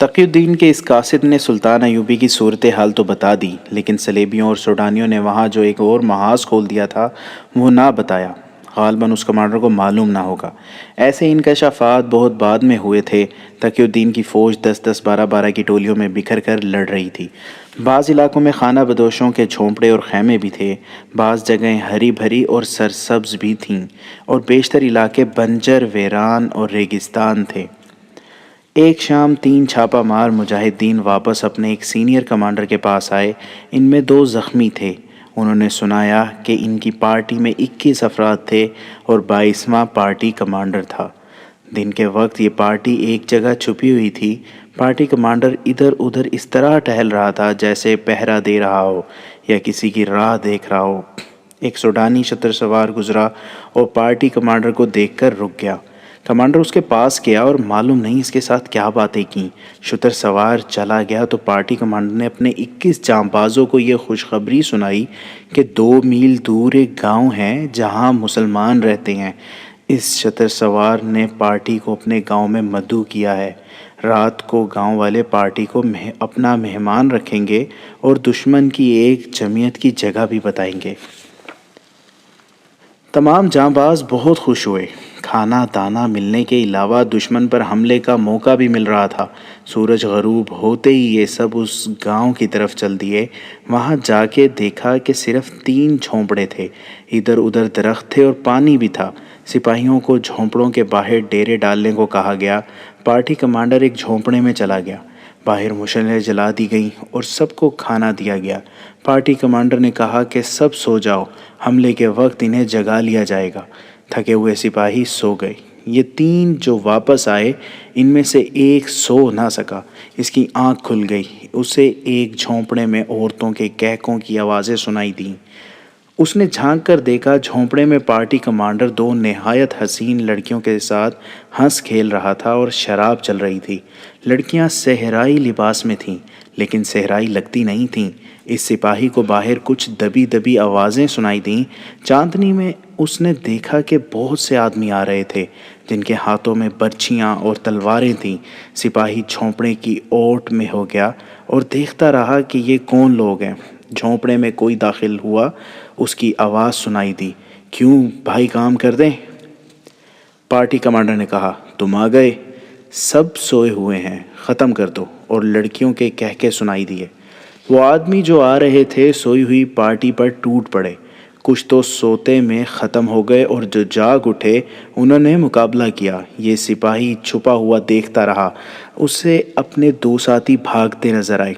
تقی الدین کے اس قاصد نے سلطان ایوبی کی صورتحال تو بتا دی، لیکن سلیبیوں اور سوڈانیوں نے وہاں جو ایک اور محاذ کھول دیا تھا وہ نہ بتایا۔ غالباً اس کمانڈر کو معلوم نہ ہوگا۔ ایسے انکشافات بہت بعد میں ہوئے تھے۔ تقی الدین کی فوج 10-10 12-12 کی ٹولیوں میں بکھر کر لڑ رہی تھی۔ بعض علاقوں میں خانہ بدوشوں کے جھونپڑے اور خیمے بھی تھے، بعض جگہیں ہری بھری اور سرسبز بھی تھیں، اور بیشتر علاقے بنجر، ویران اور ریگستان تھے۔ ایک شام 3 چھاپہ مار مجاہدین واپس اپنے ایک سینئر کمانڈر کے پاس آئے۔ ان میں 2 زخمی تھے۔ انہوں نے سنایا کہ ان کی پارٹی میں 21 افراد تھے اور 22واں پارٹی کمانڈر تھا۔ دن کے وقت یہ پارٹی ایک جگہ چھپی ہوئی تھی۔ پارٹی کمانڈر ادھر ادھر اس طرح ٹہل رہا تھا جیسے پہرا دے رہا ہو یا کسی کی راہ دیکھ رہا ہو۔ ایک سوڈانی شتر سوار گزرا اور پارٹی کمانڈر کو دیکھ کر رک گیا۔ کمانڈر اس کے پاس گیا اور معلوم نہیں اس کے ساتھ کیا باتیں کیں۔ شتر سوار چلا گیا تو پارٹی کمانڈر نے اپنے 21 جانبازوں کو یہ خوشخبری سنائی کہ 2 میل دور ایک گاؤں ہے جہاں مسلمان رہتے ہیں۔ اس شتر سوار نے پارٹی کو اپنے گاؤں میں مدعو کیا ہے۔ رات کو گاؤں والے پارٹی کو اپنا مہمان رکھیں گے اور دشمن کی ایک جمعیت کی جگہ بھی بتائیں گے۔ تمام جانباز بہت خوش ہوئے۔ کھانا دانا ملنے کے علاوہ دشمن پر حملے کا موقع بھی مل رہا تھا۔ سورج غروب ہوتے ہی یہ سب اس گاؤں کی طرف چل دیے۔ وہاں جا کے دیکھا کہ صرف 3 جھونپڑے تھے، ادھر ادھر درخت تھے اور پانی بھی تھا۔ سپاہیوں کو جھونپڑوں کے باہر ڈیرے ڈالنے کو کہا گیا۔ پارٹی کمانڈر ایک جھونپڑے میں چلا گیا۔ باہر مشعلیں جلا دی گئیں اور سب کو کھانا دیا گیا۔ پارٹی کمانڈر نے کہا کہ سب سو جاؤ، حملے کے وقت انہیں جگا لیا جائے گا۔ تھکے ہوئے سپاہی سو گئے۔ یہ 3 جو واپس آئے ان میں سے ایک سو نہ سکا۔ اس کی آنکھ کھل گئی۔ اسے ایک جھونپڑے میں عورتوں کے کہکوں کی آوازیں سنائی دیں۔ اس نے جھانک کر دیکھا جھونپڑے میں پارٹی کمانڈر 2 نہایت حسین لڑکیوں کے ساتھ ہنس کھیل رہا تھا اور شراب چل رہی تھی۔ لڑکیاں صحرائی لباس میں تھیں لیکن صحرائی لگتی نہیں تھیں۔ اس سپاہی کو باہر کچھ دبی دبی آوازیں سنائی دیں۔ چاندنی میں اس نے دیکھا کہ بہت سے آدمی آ رہے تھے جن کے ہاتھوں میں برچھیاں اور تلواریں تھیں۔ سپاہی جھونپڑے کی اوٹ میں ہو گیا اور دیکھتا رہا کہ یہ کون لوگ ہیں۔ جھونپڑے میں کوئی داخل ہوا، اس کی آواز سنائی دی، کیوں بھائی کام کر دیں؟ پارٹی کمانڈر نے کہا، تم آ گئے، سب سوئے ہوئے ہیں، ختم کر دو، اور لڑکیوں کے کہکے سنائی دیے۔ وہ آدمی جو آ رہے تھے سوئی ہوئی پارٹی پر ٹوٹ پڑے۔ کچھ تو سوتے میں ختم ہو گئے اور جو جاگ اٹھے انہوں نے مقابلہ کیا۔ یہ سپاہی چھپا ہوا دیکھتا رہا۔ اسے اپنے 2 ساتھی بھاگتے نظر آئے۔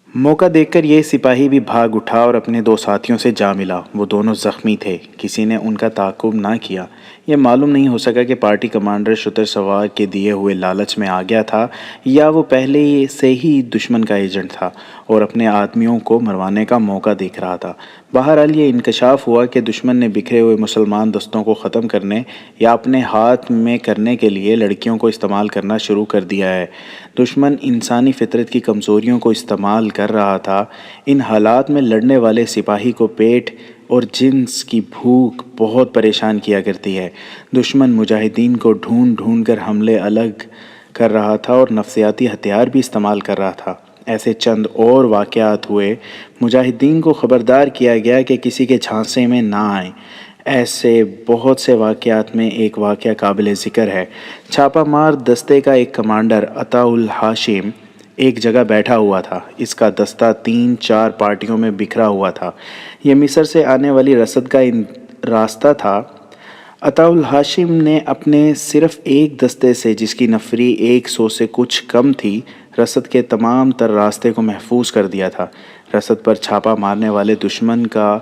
موقع دیکھ کر یہ سپاہی بھی بھاگ اٹھا اور اپنے 2 ساتھیوں سے جا ملا۔ وہ دونوں زخمی تھے، کسی نے ان کا تعاقب نہ کیا۔ یہ معلوم نہیں ہو سکا کہ پارٹی کمانڈر شتر سوار کے دیے ہوئے لالچ میں آ گیا تھا یا وہ پہلے سے ہی دشمن کا ایجنٹ تھا اور اپنے آدمیوں کو مروانے کا موقع دیکھ رہا تھا۔ بہرحال یہ انکشاف ہوا کہ دشمن نے بکھرے ہوئے مسلمان دستوں کو ختم کرنے یا اپنے ہاتھ میں کرنے کے لیے لڑکیوں کو استعمال کرنا شروع کر دیا ہے۔ دشمن انسانی فطرت کی کمزوریوں کو استعمال کر رہا تھا۔ ان حالات میں لڑنے والے سپاہی کو پیٹ اور جنس کی بھوک بہت پریشان کیا کرتی ہے۔ دشمن مجاہدین کو ڈھونڈ ڈھونڈ کر حملے الگ کر رہا تھا اور نفسیاتی ہتھیار بھی استعمال کر رہا تھا۔ ایسے چند اور واقعات ہوئے۔ مجاہدین کو خبردار کیا گیا کہ کسی کے جھانسے میں نہ آئیں۔ ایسے بہت سے واقعات میں ایک واقعہ قابل ذکر ہے۔ چھاپہ مار دستے کا ایک کمانڈر عطا الہاشم ایک جگہ بیٹھا ہوا تھا۔ اس کا دستہ 3-4 پارٹیوں میں بکھرا ہوا تھا۔ یہ مصر سے آنے والی رسد کا راستہ تھا۔ عطا الہاشم نے اپنے صرف ایک دستے سے، جس کی نفری 100 سے کچھ کم تھی، رسد کے تمام تر راستے کو محفوظ کر دیا تھا۔ رسد پر چھاپا مارنے والے دشمن کا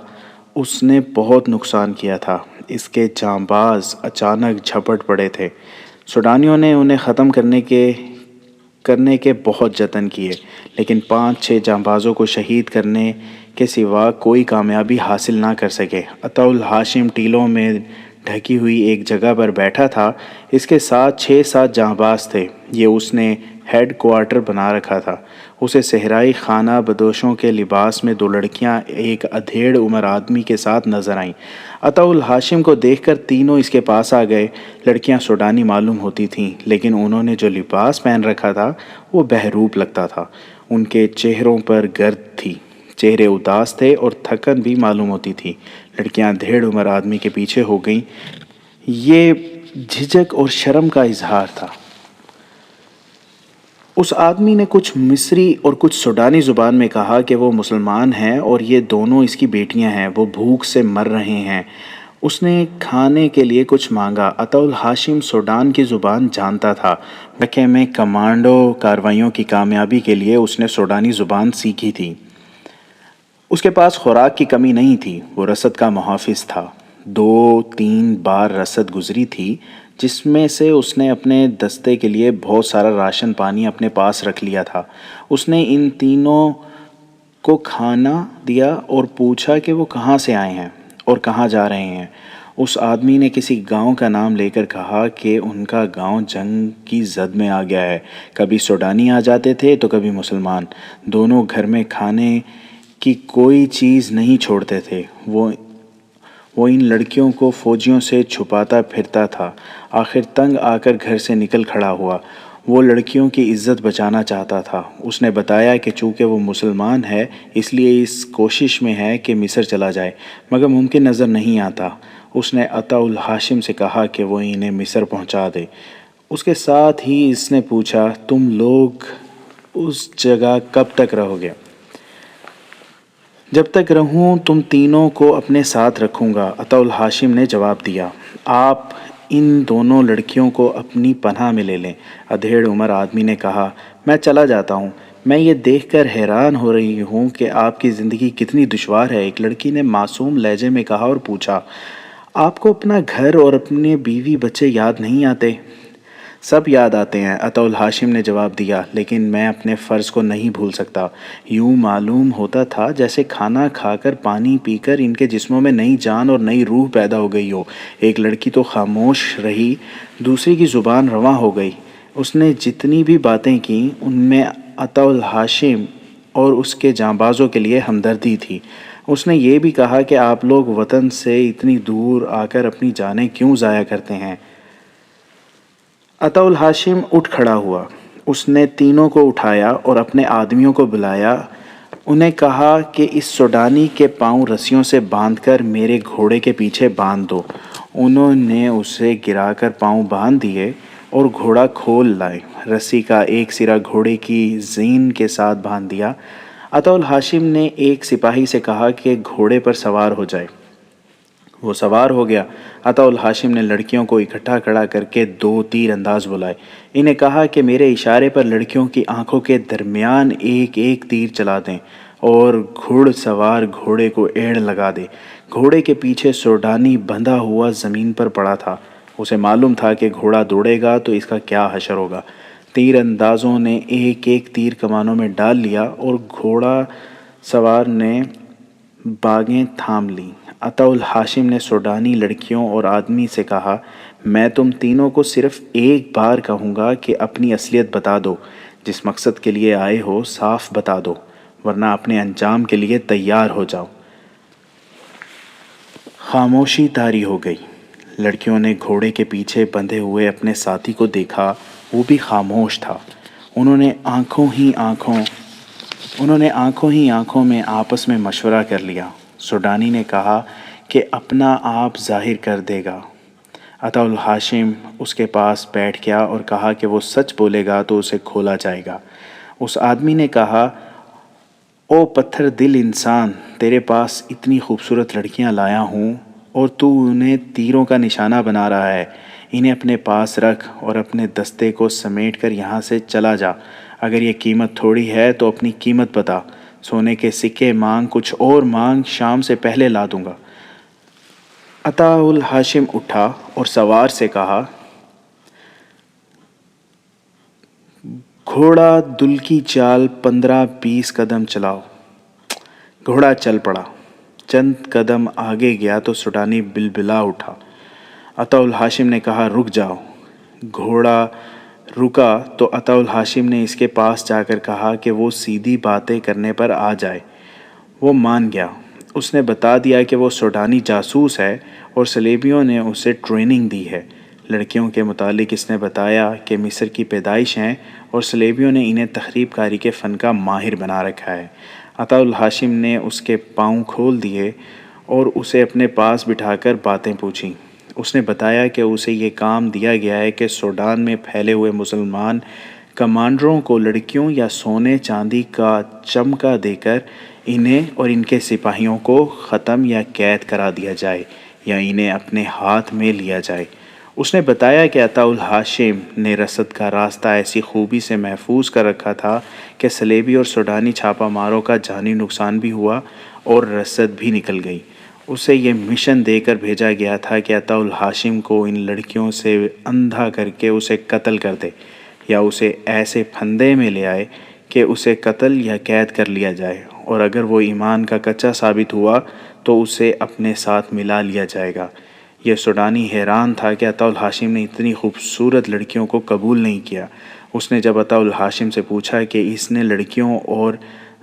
اس نے بہت نقصان کیا تھا۔ اس کے جانباز اچانک جھپٹ پڑے تھے۔ سوڈانیوں نے انہیں ختم کرنے کے بہت جتن کیے لیکن 5-6 جانبازوں کو شہید کرنے کے سوا کوئی کامیابی حاصل نہ کر سکے۔ عطا الہاشم ٹیلوں میں ڈھکی ہوئی ایک جگہ پر بیٹھا تھا۔ اس کے ساتھ 6-7 جانباز تھے۔ یہ اس نے ہیڈ کوارٹر بنا رکھا تھا۔ اسے صحرائی خانہ بدوشوں کے لباس میں دو لڑکیاں ایک ادھیڑ عمر آدمی کے ساتھ نظر آئیں۔ عطا الہاشم کو دیکھ کر تینوں اس کے پاس آ گئے۔ لڑکیاں سوڈانی معلوم ہوتی تھیں، لیکن انہوں نے جو لباس پہن رکھا تھا وہ بہروپ لگتا تھا۔ ان کے چہروں پر گرد تھی، چہرے اداس تھے اور تھکن بھی معلوم ہوتی تھی۔ لڑکیاں ادھیڑ عمر آدمی کے پیچھے ہو گئیں۔ یہ جھجک اور شرم کا اظہار تھا۔ اس آدمی نے کچھ مصری اور کچھ سوڈانی زبان میں کہا کہ وہ مسلمان ہیں اور یہ دونوں اس کی بیٹیاں ہیں، وہ بھوک سے مر رہے ہیں۔ اس نے کھانے کے لیے کچھ مانگا۔ عطا الہاشم سوڈان کی زبان جانتا تھا۔ مکے میں کمانڈو کارروائیوں کی کامیابی کے لیے اس نے سوڈانی زبان سیکھی تھی۔ اس کے پاس خوراک کی کمی نہیں تھی، وہ رسد کا محافظ تھا۔ 2-3 بار رسد گزری تھی، جس میں سے اس نے اپنے دستے کے لیے بہت سارا راشن پانی اپنے پاس رکھ لیا تھا۔ اس نے ان تینوں کو کھانا دیا اور پوچھا کہ وہ کہاں سے آئے ہیں اور کہاں جا رہے ہیں۔ اس آدمی نے کسی گاؤں کا نام لے کر کہا کہ ان کا گاؤں جنگ کی زد میں آ گیا ہے۔ کبھی سوڈانی آ جاتے تھے تو کبھی مسلمان، دونوں گھر میں کھانے کی کوئی چیز نہیں چھوڑتے تھے۔ وہ ان لڑکیوں کو فوجیوں سے چھپاتا پھرتا تھا۔ آخر تنگ آ کر گھر سے نکل کھڑا ہوا۔ وہ لڑکیوں کی عزت بچانا چاہتا تھا۔ اس نے بتایا کہ چونکہ وہ مسلمان ہے اس لیے اس کوشش میں ہے کہ مصر چلا جائے، مگر ممکن نظر نہیں آتا۔ اس نے عطا الہاشم سے کہا کہ وہ انہیں مصر پہنچا دے۔ اس کے ساتھ ہی اس نے پوچھا، تم لوگ اس جگہ کب تک رہو گے؟ جب تک رہوں تم تینوں کو اپنے ساتھ رکھوں گا، عطا الہاشم نے جواب دیا۔ آپ ان دونوں لڑکیوں کو اپنی پناہ میں لے لیں۔ ادھیڑ عمر آدمی نے کہا، میں چلا جاتا ہوں، میں یہ دیکھ کر حیران ہو رہی ہوں کہ آپ کی زندگی کتنی دشوار ہے۔ ایک لڑکی نے معصوم لہجے میں کہا اور پوچھا، آپ کو اپنا گھر اور اپنے بیوی بچے یاد نہیں آتے؟ سب یاد آتے ہیں، عطا الہاشم نے جواب دیا، لیکن میں اپنے فرض کو نہیں بھول سکتا۔ یوں معلوم ہوتا تھا جیسے کھانا کھا کر پانی پی کر ان کے جسموں میں نئی جان اور نئی روح پیدا ہو گئی ہو۔ ایک لڑکی تو خاموش رہی، دوسری کی زبان رواں ہو گئی۔ اس نے جتنی بھی باتیں کیں ان میں عطا الہاشم اور اس کے جانبازوں کے لیے ہمدردی تھی۔ اس نے یہ بھی کہا کہ آپ لوگ وطن سے اتنی دور آ کر اپنی جانیں کیوں ضائع کرتے ہیں؟ عطا الہاشم اٹھ کھڑا ہوا۔ اس نے تینوں کو اٹھایا اور اپنے آدمیوں کو بلایا۔ انہیں کہا کہ اس سوڈانی کے پاؤں رسیوں سے باندھ کر میرے گھوڑے کے پیچھے باندھ دو۔ انہوں نے اسے گرا کر پاؤں باندھ دیے اور گھوڑا کھول لائے۔ رسی کا ایک سرا گھوڑے کی زین کے ساتھ باندھ دیا۔ عطا الہاشم نے ایک سپاہی سے کہا کہ گھوڑے پر سوار ہو جائے۔ وہ سوار ہو گیا۔ عطا الہاشم نے لڑکیوں کو اکٹھا کھڑا کر کے 2 تیر انداز بلائے۔ انہیں کہا کہ میرے اشارے پر لڑکیوں کی آنکھوں کے درمیان ایک ایک تیر چلا دیں اور گھڑ سوار گھوڑے کو ایڑ لگا دے۔ گھوڑے کے پیچھے سوڈانی بندھا ہوا زمین پر پڑا تھا۔ اسے معلوم تھا کہ گھوڑا دوڑے گا تو اس کا کیا حشر ہوگا۔ تیر اندازوں نے ایک ایک تیر کمانوں میں ڈال لیا اور گھوڑا سوار نے باگیں تھام لیں۔ عطا الہاشم نے سوڈانی لڑکیوں اور آدمی سے کہا، میں تم تینوں کو صرف ایک بار کہوں گا کہ اپنی اصلیت بتا دو۔ جس مقصد کے لیے آئے ہو صاف بتا دو، ورنہ اپنے انجام کے لیے تیار ہو جاؤ۔ خاموشی طاری ہو گئی۔ لڑکیوں نے گھوڑے کے پیچھے بندھے ہوئے اپنے ساتھی کو دیکھا، وہ بھی خاموش تھا۔ انہوں نے آنکھوں ہی آنکھوں میں آپس میں مشورہ کر لیا۔ سوڈانی نے کہا کہ اپنا آپ ظاہر کر دے گا۔ عطا الہاشم اس کے پاس بیٹھ گیا اور کہا کہ وہ سچ بولے گا تو اسے کھولا جائے گا۔ اس آدمی نے کہا، او پتھر دل انسان، تیرے پاس اتنی خوبصورت لڑکیاں لایا ہوں اور تو انہیں تیروں کا نشانہ بنا رہا ہے۔ انہیں اپنے پاس رکھ اور اپنے دستے کو سمیٹ کر یہاں سے چلا جا۔ اگر یہ قیمت تھوڑی ہے تو اپنی قیمت بتا۔ سونے کے سکے مانگ، کچھ اور مانگ، شام سے پہلے لا دوں گا۔ عطا الہاشم اٹھا اور سوار سے کہا، گھوڑا دل کی چال 15-20 قدم چلاؤ۔ گھوڑا چل پڑا۔ چند قدم آگے گیا تو سوڈانی بلبلا اٹھا۔ عطا الہاشم نے کہا، رک جاؤ۔ گھوڑا رکا تو عطا الہاشم نے اس کے پاس جا کر کہا کہ وہ سیدھی باتیں کرنے پر آ جائے۔ وہ مان گیا۔ اس نے بتا دیا کہ وہ سوڈانی جاسوس ہے اور صلیبیوں نے اسے ٹریننگ دی ہے۔ لڑکیوں کے متعلق اس نے بتایا کہ مصر کی پیدائش ہیں اور صلیبیوں نے انہیں تخریب کاری کے فن کا ماہر بنا رکھا ہے۔ عطا الہاشم نے اس کے پاؤں کھول دیے اور اسے اپنے پاس بٹھا کر باتیں پوچھیں۔ اس نے بتایا کہ اسے یہ کام دیا گیا ہے کہ سوڈان میں پھیلے ہوئے مسلمان کمانڈروں کو لڑکیوں یا سونے چاندی کا چمکا دے کر انہیں اور ان کے سپاہیوں کو ختم یا قید کرا دیا جائے یا انہیں اپنے ہاتھ میں لیا جائے۔ اس نے بتایا کہ عطا الہاشم نے رسد کا راستہ ایسی خوبی سے محفوظ کر رکھا تھا کہ صلیبی اور سوڈانی چھاپہ ماروں کا جانی نقصان بھی ہوا اور رسد بھی نکل گئی۔ اسے یہ مشن دے کر بھیجا گیا تھا کہ عطا الہاشم کو ان لڑکیوں سے اندھا کر کے اسے قتل کر دے یا اسے ایسے پھندے میں لے آئے کہ اسے قتل یا قید کر لیا جائے، اور اگر وہ ایمان کا کچا ثابت ہوا تو اسے اپنے ساتھ ملا لیا جائے گا۔ یہ سوڈانی حیران تھا کہ عطا الہاشم نے اتنی خوبصورت لڑکیوں کو قبول نہیں کیا۔ اس نے جب عطا الہاشم سے پوچھا کہ اس نے لڑکیوں اور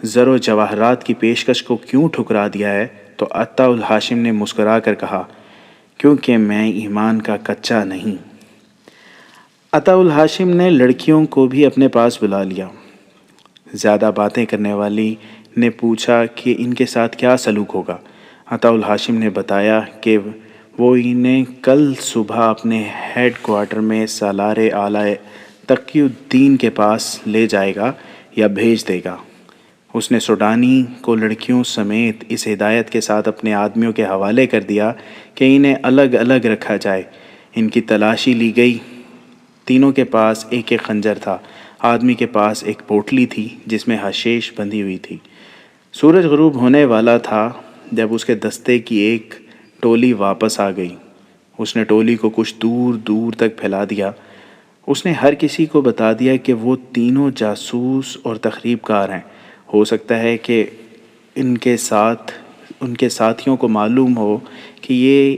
زر و جواہرات کی پیشکش کو کیوں ٹھکرا دیا ہے تو عطا الہاشم نے مسکرا کر کہا، کیونکہ میں ایمان کا کچا نہیں۔ عطا الہاشم نے لڑکیوں کو بھی اپنے پاس بلا لیا۔ زیادہ باتیں کرنے والی نے پوچھا کہ ان کے ساتھ کیا سلوک ہوگا۔ عطا الہاشم نے بتایا کہ وہ انہیں کل صبح اپنے ہیڈ کوارٹر میں سالار اعلیٰ تقی الدین کے پاس لے جائے گا یا بھیج دے گا۔ اس نے سوڈانی کو لڑکیوں سمیت اس ہدایت کے ساتھ اپنے آدمیوں کے حوالے کر دیا کہ انہیں الگ الگ رکھا جائے۔ ان کی تلاشی لی گئی۔ تینوں کے پاس ایک ایک خنجر تھا۔ آدمی کے پاس ایک پوٹلی تھی جس میں حشیش بندھی ہوئی تھی۔ سورج غروب ہونے والا تھا جب اس کے دستے کی ایک ٹولی واپس آ گئی۔ اس نے ٹولی کو کچھ دور دور تک پھیلا دیا۔ اس نے ہر کسی کو بتا دیا کہ وہ تینوں جاسوس اور تخریب کار ہیں۔ ہو سکتا ہے کہ ان کے ساتھیوں کو معلوم ہو کہ یہ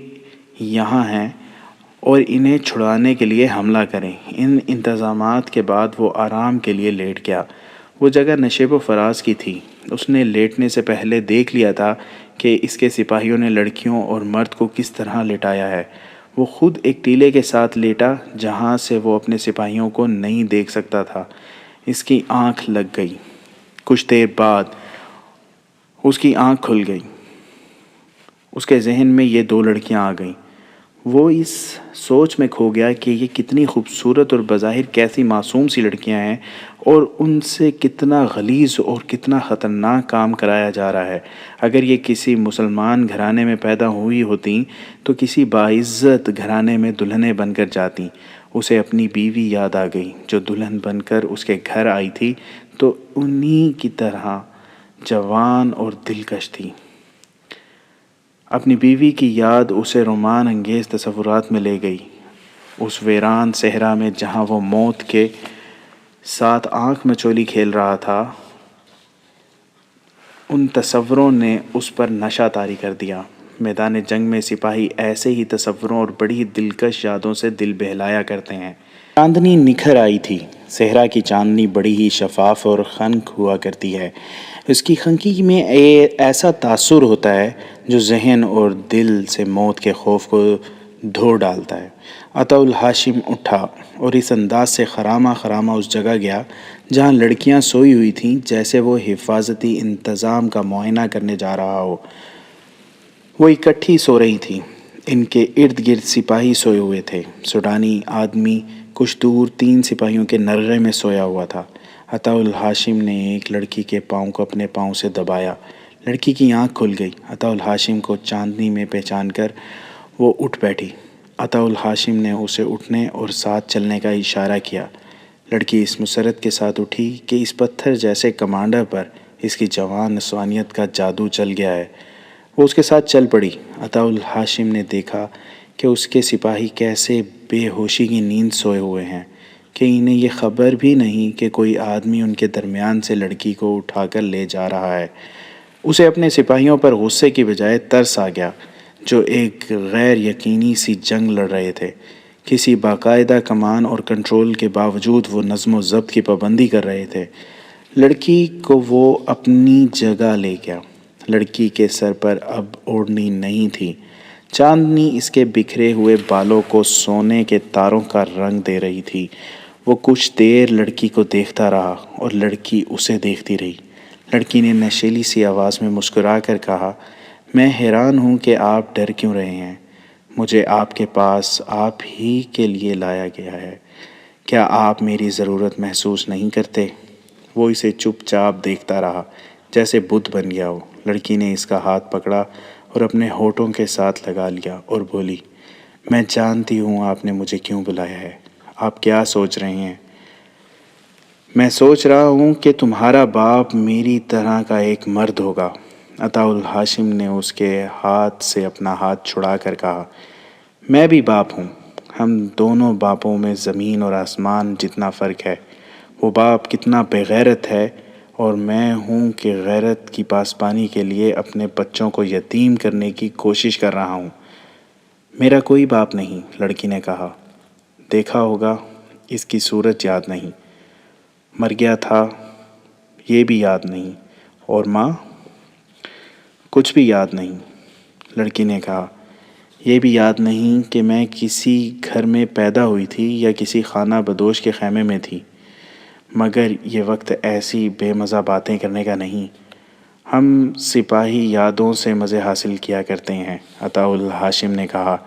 یہاں ہیں اور انہیں چھڑانے کے لیے حملہ کریں۔ ان انتظامات کے بعد وہ آرام کے لیے لیٹ گیا۔ وہ جگہ نشیب و فراز کی تھی۔ اس نے لیٹنے سے پہلے دیکھ لیا تھا کہ اس کے سپاہیوں نے لڑکیوں اور مرد کو کس طرح لٹایا ہے۔ وہ خود ایک ٹیلے کے ساتھ لیٹا جہاں سے وہ اپنے سپاہیوں کو نہیں دیکھ سکتا تھا۔ اس کی آنکھ لگ گئی۔ کچھ دیر بعد اس کی آنکھ کھل گئی۔ اس کے ذہن میں یہ دو لڑکیاں آ گئیں۔ وہ اس سوچ میں کھو گیا کہ یہ کتنی خوبصورت اور بظاہر کیسی معصوم سی لڑکیاں ہیں اور ان سے کتنا غلیظ اور کتنا خطرناک کام کرایا جا رہا ہے۔ اگر یہ کسی مسلمان گھرانے میں پیدا ہوئی ہوتیں تو کسی باعزت گھرانے میں دلہنیں بن کر جاتیں۔ اسے اپنی بیوی یاد آ گئی جو دلہن بن کر اس کے گھر آئی تھی تو انہی کی طرح جوان اور دلکش تھی۔ اپنی بیوی کی یاد اسے رومان انگیز تصورات میں لے گئی۔ اس ویران صحرا میں جہاں وہ موت کے ساتھ آنکھ مچولی کھیل رہا تھا، ان تصوروں نے اس پر نشہ طاری کر دیا۔ میدان جنگ میں سپاہی ایسے ہی تصوروں اور بڑی دلکش یادوں سے دل بہلایا کرتے ہیں۔ چاندنی نکھر آئی تھی۔ صحرا کی چاندنی بڑی ہی شفاف اور خنک ہوا کرتی ہے۔ اس کی خنکی میں ایسا تاثر ہوتا ہے جو ذہن اور دل سے موت کے خوف کو دھو ڈالتا ہے۔ عطا الہاشم اٹھا اور اس انداز سے خرامہ خرامہ اس جگہ گیا جہاں لڑکیاں سوئی ہوئی تھیں جیسے وہ حفاظتی انتظام کا معائنہ کرنے جا رہا ہو۔ وہ اکٹھی سو رہی تھیں۔ ان کے ارد گرد سپاہی سوئے ہوئے تھے۔ سوڈانی آدمی کچھ دور 3 سپاہیوں کے نرغے میں سویا ہوا تھا۔ عطا الہاشم نے ایک لڑکی کے پاؤں کو اپنے پاؤں سے دبایا۔ لڑکی کی آنکھ کھل گئی۔ عطا الہاشم کو چاندنی میں پہچان کر وہ اٹھ بیٹھی۔ عطا الہاشم نے اسے اٹھنے اور ساتھ چلنے کا اشارہ کیا۔ لڑکی اس مسرت کے ساتھ اٹھی کہ اس پتھر جیسے کمانڈر پر اس کی جوان نسوانیت کا جادو چل گیا ہے۔ وہ اس کے ساتھ چل پڑی۔ عطا الہاشم نے دیکھا کہ اس کے سپاہی کیسے بے ہوشی کی نیند سوئے ہوئے ہیں کہ انہیں یہ خبر بھی نہیں کہ کوئی آدمی ان کے درمیان سے لڑکی کو اٹھا کر لے جا رہا ہے۔ اسے اپنے سپاہیوں پر غصے کی بجائے ترس آ گیا جو ایک غیر یقینی سی جنگ لڑ رہے تھے۔ کسی باقاعدہ کمان اور کنٹرول کے باوجود وہ نظم و ضبط کی پابندی کر رہے تھے۔ لڑکی کو وہ اپنی جگہ لے گیا۔ لڑکی کے سر پر اب اوڑھنی نہیں تھی۔ چاندنی اس کے بکھرے ہوئے بالوں کو سونے کے تاروں کا رنگ دے رہی تھی۔ وہ کچھ دیر لڑکی کو دیکھتا رہا اور لڑکی اسے دیکھتی رہی۔ لڑکی نے نشیلی سی آواز میں مسکرا کر کہا، میں حیران ہوں کہ آپ ڈر کیوں رہے ہیں؟ مجھے آپ کے پاس آپ ہی کے لیے لایا گیا ہے۔ کیا آپ میری ضرورت محسوس نہیں کرتے؟ وہ اسے چپ چاپ دیکھتا رہا جیسے بت بن گیا ہو۔ لڑکی نے اس کا ہاتھ پکڑا اور اپنے ہونٹوں کے ساتھ لگا لیا اور بولی، میں جانتی ہوں آپ نے مجھے کیوں بلایا ہے۔ آپ کیا سوچ رہے ہیں؟ میں سوچ رہا ہوں کہ تمہارا باپ میری طرح کا ایک مرد ہوگا۔ عطا الہاشم نے اس کے ہاتھ سے اپنا ہاتھ چھڑا کر کہا، میں بھی باپ ہوں۔ ہم دونوں باپوں میں زمین اور آسمان جتنا فرق ہے۔ وہ باپ کتنا بے غیرت ہے اور میں ہوں کہ غیرت کی پاسبانی کے لیے اپنے بچوں کو یتیم کرنے کی کوشش کر رہا ہوں۔ میرا کوئی باپ نہیں، لڑکی نے کہا۔ دیکھا ہوگا، اس کی صورت یاد نہیں۔ مر گیا تھا، یہ بھی یاد نہیں۔ اور ماں؟ کچھ بھی یاد نہیں، لڑکی نے کہا۔ یہ بھی یاد نہیں کہ میں کسی گھر میں پیدا ہوئی تھی یا کسی خانہ بدوش کے خیمے میں تھی۔ مگر یہ وقت ایسی بے مزہ باتیں کرنے کا نہیں۔ ہم سپاہی یادوں سے مزے حاصل کیا کرتے ہیں، عطا الہاشم نے کہا۔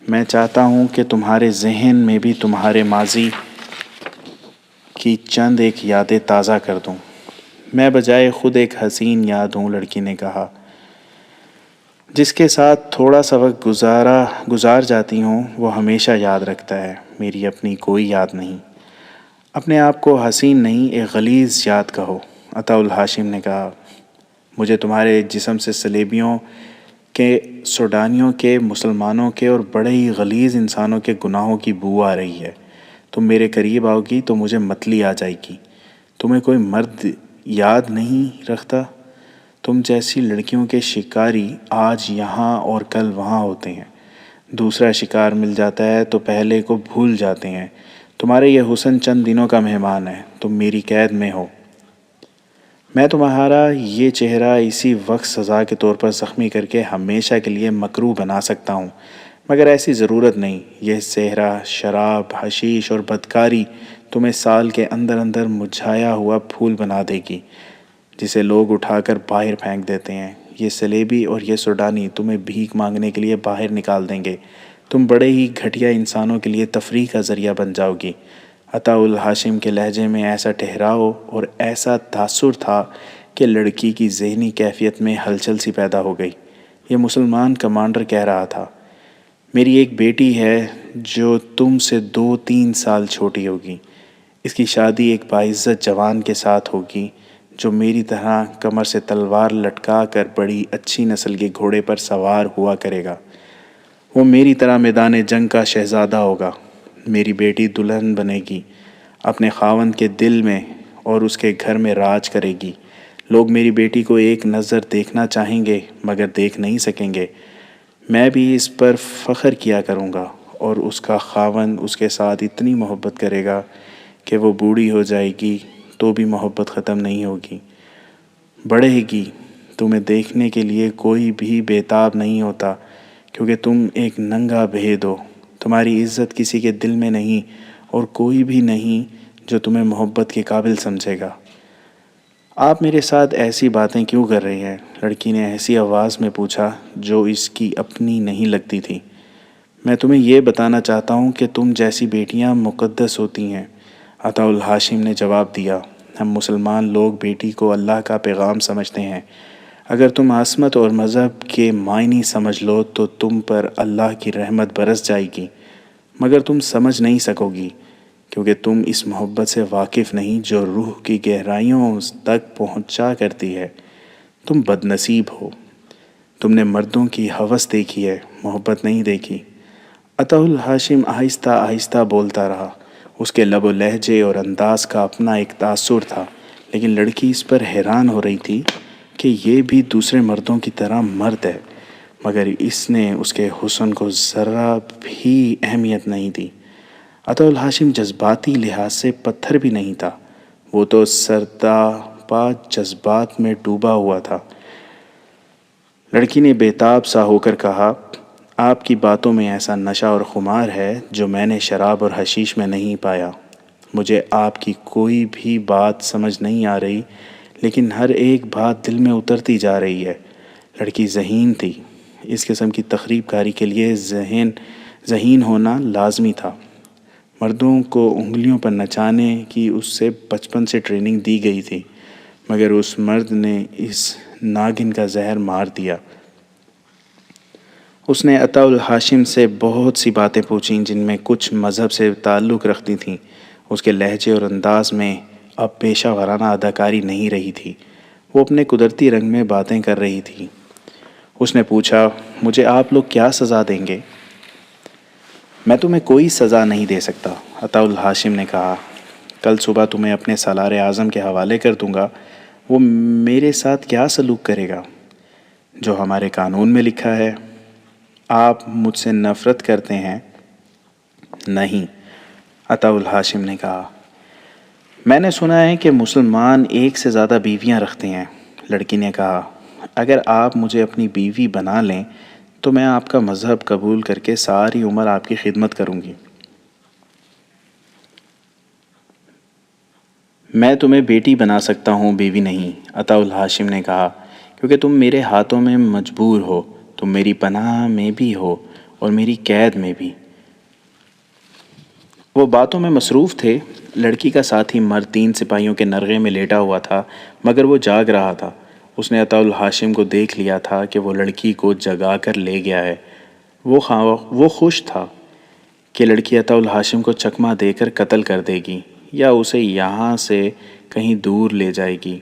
میں چاہتا ہوں کہ تمہارے ذہن میں بھی تمہارے ماضی کی چند ایک یادیں تازہ کر دوں۔ میں بجائے خود ایک حسین یاد ہوں، لڑکی نے کہا۔ جس کے ساتھ تھوڑا سا وقت گزار جاتی ہوں وہ ہمیشہ یاد رکھتا ہے۔ میری اپنی کوئی یاد نہیں۔ اپنے آپ کو حسین نہیں، ایک غلیظ یاد کہو، عطا الہاشم نے کہا۔ مجھے تمہارے جسم سے صلیبیوں کے، سوڈانیوں کے، مسلمانوں کے اور بڑے ہی غلیظ انسانوں کے گناہوں کی بو آ رہی ہے۔ تم میرے قریب آؤ گی تو مجھے متلی آ جائے گی۔ تمہیں کوئی مرد یاد نہیں رکھتا؟ تم جیسی لڑکیوں کے شکاری آج یہاں اور کل وہاں ہوتے ہیں۔ دوسرا شکار مل جاتا ہے تو پہلے کو بھول جاتے ہیں۔ تمہارے یہ حسن چند دنوں کا مہمان ہے، تم میری قید میں ہو۔ میں تمہارا یہ چہرہ اسی وقت سزا کے طور پر زخمی کر کے ہمیشہ کے لیے مکروہ بنا سکتا ہوں، مگر ایسی ضرورت نہیں۔ یہ صحرا، شراب، حشیش اور بدکاری تمہیں سال کے اندر اندر مرجھایا ہوا پھول بنا دے گی، جسے لوگ اٹھا کر باہر پھینک دیتے ہیں۔ یہ سلیبی اور یہ سوڈانی تمہیں بھیک مانگنے کے لیے باہر نکال دیں گے۔ تم بڑے ہی گھٹیا انسانوں کے لیے تفریح کا ذریعہ بن جاؤ گی۔ عطا الہاشم کے لہجے میں ایسا ٹھہراؤ اور ایسا تاثر تھا کہ لڑکی کی ذہنی کیفیت میں ہلچل سی پیدا ہو گئی۔ یہ مسلمان کمانڈر کہہ رہا تھا، میری ایک بیٹی ہے جو تم سے 2-3 سال چھوٹی ہوگی۔ اس کی شادی ایک باعزت جوان کے ساتھ ہوگی جو میری طرح کمر سے تلوار لٹکا کر بڑی اچھی نسل کے گھوڑے پر سوار ہوا کرے گا۔ وہ میری طرح میدان جنگ کا شہزادہ ہوگا۔ میری بیٹی دلہن بنے گی اپنے خاوند کے دل میں اور اس کے گھر میں راج کرے گی۔ لوگ میری بیٹی کو ایک نظر دیکھنا چاہیں گے مگر دیکھ نہیں سکیں گے۔ میں بھی اس پر فخر کیا کروں گا اور اس کا خاوند اس کے ساتھ اتنی محبت کرے گا کہ وہ بوڑھی ہو جائے گی تو بھی محبت ختم نہیں ہوگی، بڑھے گی۔ تمہیں دیکھنے کے لیے کوئی بھی بےتاب نہیں ہوتا کیونکہ تم ایک ننگا بھید ہو۔ تمہاری عزت کسی کے دل میں نہیں اور کوئی بھی نہیں جو تمہیں محبت کے قابل سمجھے گا۔ آپ میرے ساتھ ایسی باتیں کیوں کر رہے ہیں؟ لڑکی نے ایسی آواز میں پوچھا جو اس کی اپنی نہیں لگتی تھی۔ میں تمہیں یہ بتانا چاہتا ہوں کہ تم جیسی بیٹیاں مقدس ہوتی ہیں، عطا الہاشم نے جواب دیا۔ ہم مسلمان لوگ بیٹی کو اللہ کا پیغام سمجھتے ہیں۔ اگر تم عصمت اور مذہب کے معنی سمجھ لو تو تم پر اللہ کی رحمت برس جائے گی، مگر تم سمجھ نہیں سکو گی کیونکہ تم اس محبت سے واقف نہیں جو روح کی گہرائیوں تک پہنچا کرتی ہے۔ تم بد نصیب ہو، تم نے مردوں کی ہوس دیکھی ہے، محبت نہیں دیکھی۔ عطا الہاشم آہستہ آہستہ بولتا رہا۔ اس کے لب و لہجے اور انداز کا اپنا ایک تاثر تھا، لیکن لڑکی اس پر حیران ہو رہی تھی کہ یہ بھی دوسرے مردوں کی طرح مرد ہے، مگر اس نے اس کے حسن کو ذرا بھی اہمیت نہیں دی۔ عطا الہاشم جذباتی لحاظ سے پتھر بھی نہیں تھا، وہ تو سرتاپا جذبات میں ڈوبا ہوا تھا۔ لڑکی نے بےتاب سا ہو کر کہا، آپ کی باتوں میں ایسا نشہ اور خمار ہے جو میں نے شراب اور حشیش میں نہیں پایا۔ مجھے آپ کی کوئی بھی بات سمجھ نہیں آ رہی، لیکن ہر ایک بات دل میں اترتی جا رہی ہے۔ لڑکی ذہین تھی، اس قسم کی تخریب کاری کے لیے ذہین ہونا لازمی تھا۔ مردوں کو انگلیوں پر نچانے کی اس سے بچپن سے ٹریننگ دی گئی تھی، مگر اس مرد نے اس ناگن کا زہر مار دیا۔ اس نے عطا الہاشم سے بہت سی باتیں پوچھیں جن میں کچھ مذہب سے تعلق رکھتی تھیں۔ اس کے لہجے اور انداز میں اب پیشہ ورانہ اداکاری نہیں رہی تھی، وہ اپنے قدرتی رنگ میں باتیں کر رہی تھی۔ اس نے پوچھا، مجھے آپ لوگ کیا سزا دیں گے؟ میں تمہیں کوئی سزا نہیں دے سکتا، عطا الہاشم نے کہا۔ کل صبح تمہیں اپنے سالار اعظم کے حوالے کر دوں گا، وہ میرے ساتھ کیا سلوک کرے گا؟ جو ہمارے قانون میں لکھا ہے۔ آپ مجھ سے نفرت کرتے ہیں؟ نہیں، عطا الہاشم نے کہا۔ میں نے سنا ہے کہ مسلمان ایک سے زیادہ بیویاں رکھتے ہیں، لڑکی نے کہا۔ اگر آپ مجھے اپنی بیوی بنا لیں تو میں آپ کا مذہب قبول کر کے ساری عمر آپ کی خدمت کروں گی۔ میں تمہیں بیٹی بنا سکتا ہوں، بیوی نہیں، عطا الہاشم نے کہا، کیونکہ تم میرے ہاتھوں میں مجبور ہو، تم میری پناہ میں بھی ہو اور میری قید میں بھی۔ وہ باتوں میں مصروف تھے۔ لڑکی کا ساتھی مرد 3 سپاہیوں کے نرغے میں لیٹا ہوا تھا، مگر وہ جاگ رہا تھا۔ اس نے عطا الہاشم کو دیکھ لیا تھا کہ وہ لڑکی کو جگا کر لے گیا ہے۔ وہ خوش تھا کہ لڑکی عطا الہاشم کو چکمہ دے کر قتل کر دے گی یا اسے یہاں سے کہیں دور لے جائے گی۔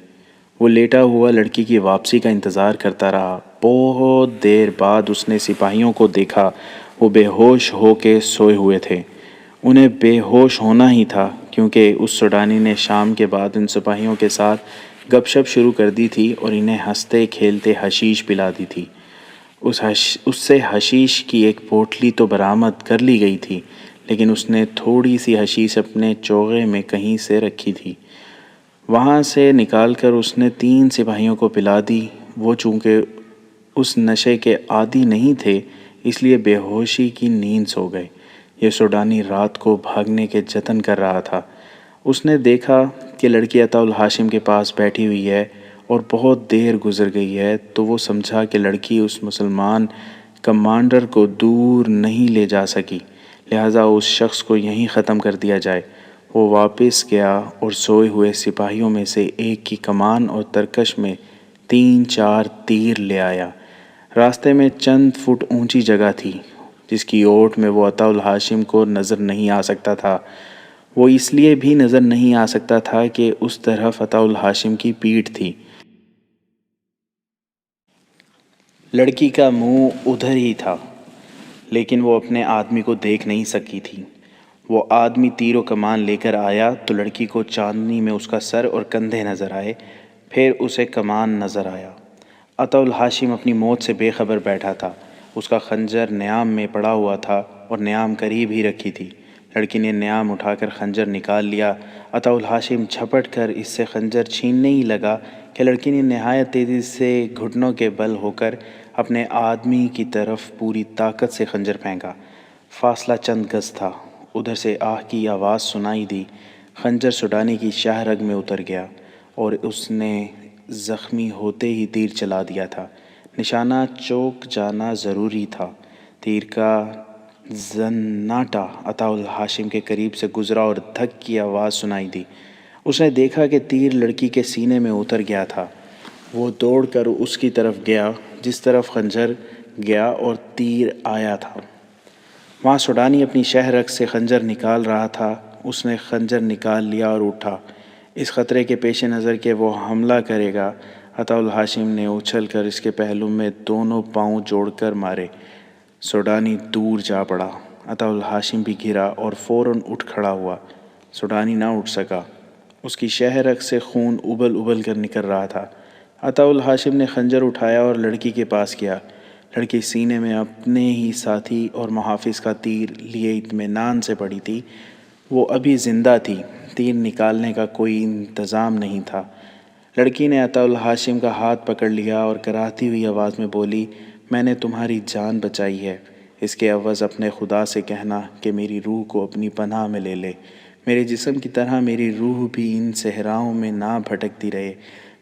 وہ لیٹا ہوا لڑکی کی واپسی کا انتظار کرتا رہا۔ بہت دیر بعد اس نے سپاہیوں کو دیکھا، وہ بے ہوش ہو کے سوئے ہوئے تھے۔ انہیں بے ہوش ہونا ہی تھا، کیونکہ اس سوڈانی نے شام کے بعد ان سپاہیوں کے ساتھ گپ شپ شروع کر دی تھی اور انہیں ہنستے کھیلتے حشیش پلا دی تھی۔ اس سے حشیش کی ایک پوٹلی تو برآمد کر لی گئی تھی، لیکن اس نے تھوڑی سی حشیش اپنے چوغے میں کہیں سے رکھی تھی۔ وہاں سے نکال کر اس نے 3 سپاہیوں کو پلا دی۔ وہ چونکہ اس نشے کے عادی نہیں تھے، اس لیے بے ہوشی کی نیند سو گئے۔ یہ سوڈانی رات کو بھاگنے کے جتن کر رہا تھا۔ اس نے دیکھا کہ لڑکی عطا الہاشم کے پاس بیٹھی ہوئی ہے اور بہت دیر گزر گئی ہے، تو وہ سمجھا کہ لڑکی اس مسلمان کمانڈر کو دور نہیں لے جا سکی، لہٰذا اس شخص کو یہیں ختم کر دیا جائے۔ وہ واپس گیا اور سوئے ہوئے سپاہیوں میں سے ایک کی کمان اور ترکش میں 3-4 تیر لے آیا۔ راستے میں چند فٹ اونچی جگہ تھی جس کی اوٹ میں وہ عطا الہاشم کو نظر نہیں آ سکتا تھا۔ وہ اس لیے بھی نظر نہیں آ سکتا تھا کہ اس طرف عطا الہاشم کی پیٹھ تھی۔ لڑکی کا منہ ادھر ہی تھا، لیکن وہ اپنے آدمی کو دیکھ نہیں سکی تھی۔ وہ آدمی تیر و کمان لے کر آیا تو لڑکی کو چاندنی میں اس کا سر اور کندھے نظر آئے، پھر اسے کمان نظر آیا۔ عطا الہاشم اپنی موت سے بے خبر بیٹھا تھا۔ اس کا خنجر نیام میں پڑا ہوا تھا اور نیام قریب ہی رکھی تھی۔ لڑکی نے نیام اٹھا کر خنجر نکال لیا۔ عطا الہاشم جھپٹ کر اس سے خنجر چھیننے ہی لگا کہ لڑکی نے نہایت تیزی سے گھٹنوں کے بل ہو کر اپنے آدمی کی طرف پوری طاقت سے خنجر پھینکا۔ فاصلہ چند گز تھا۔ ادھر سے آہ کی آواز سنائی دی۔ خنجر سوڈانی کی شاہ رگ میں اتر گیا اور اس نے زخمی ہوتے ہی تیر چلا دیا تھا۔ نشانہ چوک جانا ضروری تھا۔ تیر کا زناٹا عطا الہاشم کے قریب سے گزرا اور دھک کی آواز سنائی دی۔ اس نے دیکھا کہ تیر لڑکی کے سینے میں اتر گیا تھا۔ وہ دوڑ کر اس کی طرف گیا جس طرف خنجر گیا اور تیر آیا تھا۔ وہاں سوڈانی اپنی شاہ رگ سے خنجر نکال رہا تھا۔ اس نے خنجر نکال لیا اور اٹھا۔ اس خطرے کے پیش نظر کہ وہ حملہ کرے گا، عطا الہاشم نے اچھل کر اس کے پہلو میں دونوں پاؤں جوڑ کر مارے۔ سوڈانی دور جا پڑا۔ عطا الہاشم بھی گرا اور فوراً اٹھ کھڑا ہوا۔ سوڈانی نہ اٹھ سکا، اس کی شاہ رگ سے خون ابل ابل کر نکل رہا تھا۔ عطا الہاشم نے خنجر اٹھایا اور لڑکی کے پاس گیا۔ لڑکی سینے میں اپنے ہی ساتھی اور محافظ کا تیر لیے اطمینان سے پڑی تھی۔ وہ ابھی زندہ تھی، تیر نکالنے کا کوئی انتظام نہیں تھا۔ لڑکی نے عطا الہاشم کا ہاتھ پکڑ لیا اور کراہتی ہوئی آواز میں بولی، میں نے تمہاری جان بچائی ہے، اس کے عوض اپنے خدا سے کہنا کہ میری روح کو اپنی پناہ میں لے لے۔ میرے جسم کی طرح میری روح بھی ان صحراؤں میں نہ بھٹکتی رہے۔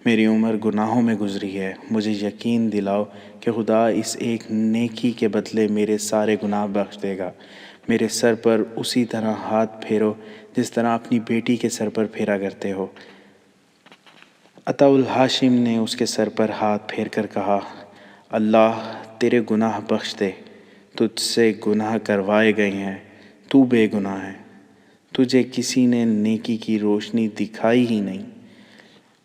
میری عمر گناہوں میں گزری ہے، مجھے یقین دلاؤ کہ خدا اس ایک نیکی کے بدلے میرے سارے گناہ بخش دے گا۔ میرے سر پر اسی طرح ہاتھ پھیرو جس طرح اپنی بیٹی کے سر پر پھیرا کرتے ہو۔ عطا الہاشم نے اس کے سر پر ہاتھ پھیر کر کہا، اللہ تیرے گناہ بخش دے، تجھ سے گناہ کروائے گئے ہیں، تو بے گناہ ہے، تجھے کسی نے نیکی کی روشنی دکھائی ہی نہیں۔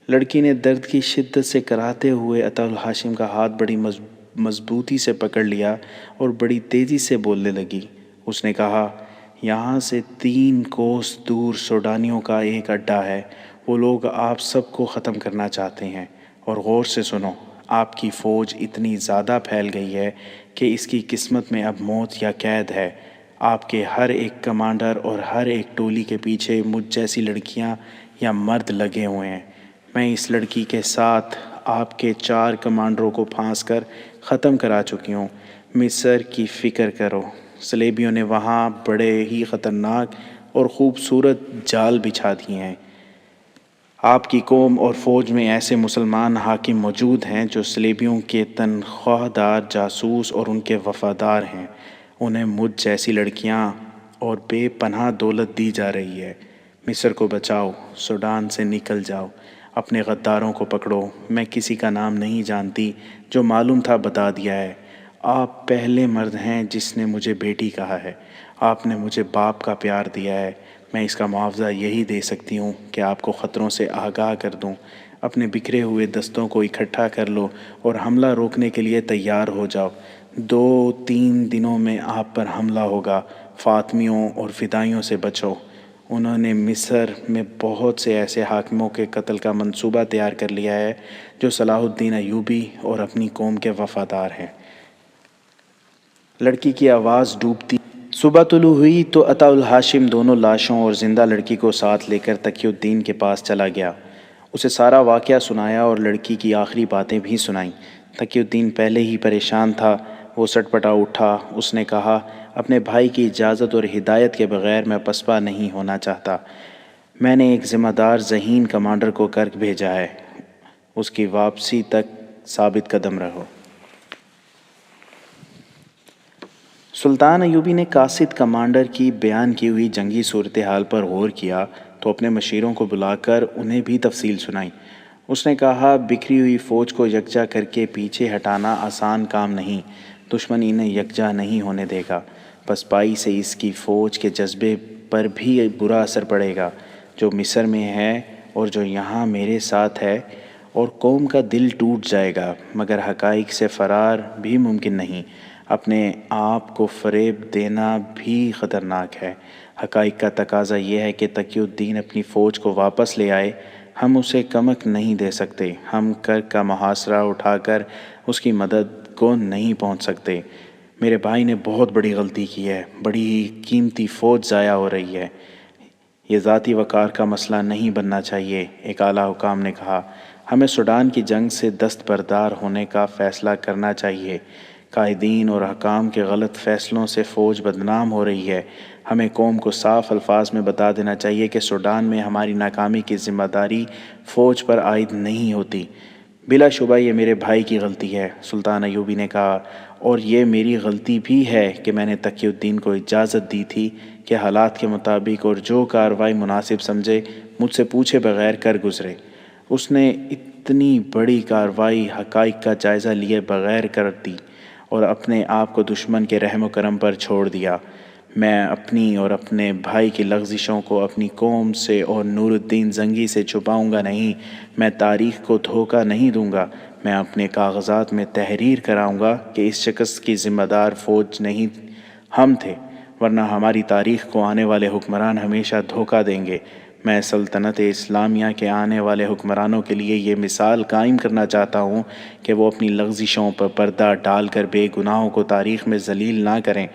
لڑکی نے درد کی شدت سے کراہتے ہوئے عطا الہاشم کا ہاتھ بڑی مضبوطی سے پکڑ لیا اور بڑی تیزی سے بولنے لگی۔ اس نے کہا، یہاں سے 3 کوس دور سوڈانیوں کا ایک اڈا ہے، وہ لوگ آپ سب کو ختم کرنا چاہتے ہیں، اور غور سے سنو، آپ کی فوج اتنی زیادہ پھیل گئی ہے کہ اس کی قسمت میں اب موت یا قید ہے۔ آپ کے ہر ایک کمانڈر اور ہر ایک ٹولی کے پیچھے مجھ جیسی لڑکیاں یا مرد لگے ہوئے ہیں۔ میں اس لڑکی کے ساتھ آپ کے 4 کمانڈروں کو پھانس کر ختم کرا چکی ہوں۔ مصر کی فکر کرو، صلیبیوں نے وہاں بڑے ہی خطرناک اور خوبصورت جال بچھا دیے ہیں۔ آپ کی قوم اور فوج میں ایسے مسلمان حاکم موجود ہیں جو صلیبیوں کے تنخواہ دار جاسوس اور ان کے وفادار ہیں۔ انہیں مجھ جیسی لڑکیاں اور بے پناہ دولت دی جا رہی ہے۔ مصر کو بچاؤ، سوڈان سے نکل جاؤ، اپنے غداروں کو پکڑو۔ میں کسی کا نام نہیں جانتی، جو معلوم تھا بتا دیا ہے۔ آپ پہلے مرد ہیں جس نے مجھے بیٹی کہا ہے۔ آپ نے مجھے باپ کا پیار دیا ہے۔ میں اس کا معاوضہ یہی دے سکتی ہوں کہ آپ کو خطروں سے آگاہ کر دوں۔ اپنے بکھرے ہوئے دستوں کو اکٹھا کر لو اور حملہ روکنے کے لیے تیار ہو جاؤ۔ 2-3 دنوں میں آپ پر حملہ ہوگا۔ فاطمیوں اور فدائیوں سے بچو۔ انہوں نے مصر میں بہت سے ایسے حاکموں کے قتل کا منصوبہ تیار کر لیا ہے جو صلاح الدین ایوبی اور اپنی قوم کے وفادار ہیں۔ لڑکی کی آواز ڈوبتی۔ صبح طلوع ہوئی تو عطا الہاشم دونوں لاشوں اور زندہ لڑکی کو ساتھ لے کر تقی الدین کے پاس چلا گیا۔ اسے سارا واقعہ سنایا اور لڑکی کی آخری باتیں بھی سنائیں۔ تقی الدین پہلے ہی پریشان تھا، وہ سٹ پٹا اٹھا۔ اس نے کہا، اپنے بھائی کی اجازت اور ہدایت کے بغیر میں پسپا نہیں ہونا چاہتا۔ میں نے ایک ذمہ دار ذہین کمانڈر کو کرک بھیجا ہے، اس کی واپسی تک ثابت قدم رہو۔ سلطان ایوبی نے قاصد کمانڈر کی بیان کی ہوئی جنگی صورتحال پر غور کیا تو اپنے مشیروں کو بلا کر انہیں بھی تفصیل سنائی۔ اس نے کہا، بکھری ہوئی فوج کو یکجا کر کے پیچھے ہٹانا آسان کام نہیں، دشمن انہیں یکجا نہیں ہونے دے گا۔ پسپائی سے اس کی فوج کے جذبے پر بھی برا اثر پڑے گا، جو مصر میں ہے اور جو یہاں میرے ساتھ ہے، اور قوم کا دل ٹوٹ جائے گا، مگر حقائق سے فرار بھی ممکن نہیں۔ اپنے آپ کو فریب دینا بھی خطرناک ہے۔ حقائق کا تقاضا یہ ہے کہ تقی الدین اپنی فوج کو واپس لے آئے۔ ہم اسے کمک نہیں دے سکتے، ہم کرک کا محاصرہ اٹھا کر اس کی مدد کو نہیں پہنچ سکتے۔ میرے بھائی نے بہت بڑی غلطی کی ہے، بڑی قیمتی فوج ضائع ہو رہی ہے۔ یہ ذاتی وقار کا مسئلہ نہیں بننا چاہیے، ایک اعلیٰ حکام نے کہا۔ ہمیں سوڈان کی جنگ سے دستبردار ہونے کا فیصلہ کرنا چاہیے۔ قائدین اور حکام کے غلط فیصلوں سے فوج بدنام ہو رہی ہے۔ ہمیں قوم کو صاف الفاظ میں بتا دینا چاہیے کہ سوڈان میں ہماری ناکامی کی ذمہ داری فوج پر عائد نہیں ہوتی۔ بلا شبہ یہ میرے بھائی کی غلطی ہے، سلطان ایوبی نے کہا، اور یہ میری غلطی بھی ہے کہ میں نے تقی الدین کو اجازت دی تھی کہ حالات کے مطابق اور جو کارروائی مناسب سمجھے مجھ سے پوچھے بغیر کر گزرے۔ اس نے اتنی بڑی کارروائی حقائق کا جائزہ لیے بغیر کر دی اور اپنے آپ کو دشمن کے رحم و کرم پر چھوڑ دیا۔ میں اپنی اور اپنے بھائی کی لغزشوں کو اپنی قوم سے اور نور الدین زنگی سے چھپاؤں گا نہیں۔ میں تاریخ کو دھوکہ نہیں دوں گا۔ میں اپنے کاغذات میں تحریر کراؤں گا کہ اس شکست کی ذمہ دار فوج نہیں، ہم تھے، ورنہ ہماری تاریخ کو آنے والے حکمران ہمیشہ دھوکہ دیں گے۔ میں سلطنت اسلامیہ کے آنے والے حکمرانوں کے لیے یہ مثال قائم کرنا چاہتا ہوں کہ وہ اپنی لغزشوں پر پردہ ڈال کر بے گناہوں کو تاریخ میں ذلیل نہ کریں۔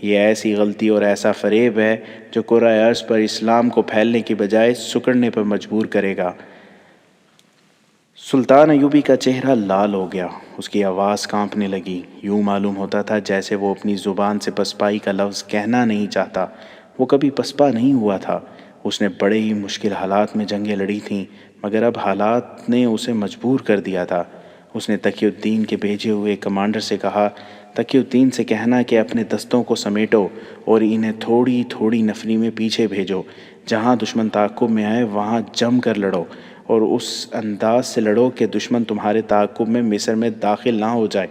یہ ایسی غلطی اور ایسا فریب ہے جو کرۂ ارض پر اسلام کو پھیلنے کی بجائے سکڑنے پر مجبور کرے گا۔ سلطان ایوبی کا چہرہ لال ہو گیا، اس کی آواز کانپنے لگی، یوں معلوم ہوتا تھا جیسے وہ اپنی زبان سے پسپائی کا لفظ کہنا نہیں چاہتا۔ وہ کبھی پسپا نہیں ہوا تھا، اس نے بڑے ہی مشکل حالات میں جنگیں لڑی تھیں، مگر اب حالات نے اسے مجبور کر دیا تھا۔ اس نے تقی الدین کے بھیجے ہوئے کمانڈر سے کہا، تقی الدین سے کہنا کہ اپنے دستوں کو سمیٹو اور انہیں تھوڑی تھوڑی نفری میں پیچھے بھیجو، جہاں دشمن تعاقب میں آئے وہاں جم کر لڑو، اور اس انداز سے لڑو کہ دشمن تمہارے تعاقب میں مصر میں داخل نہ ہو جائے۔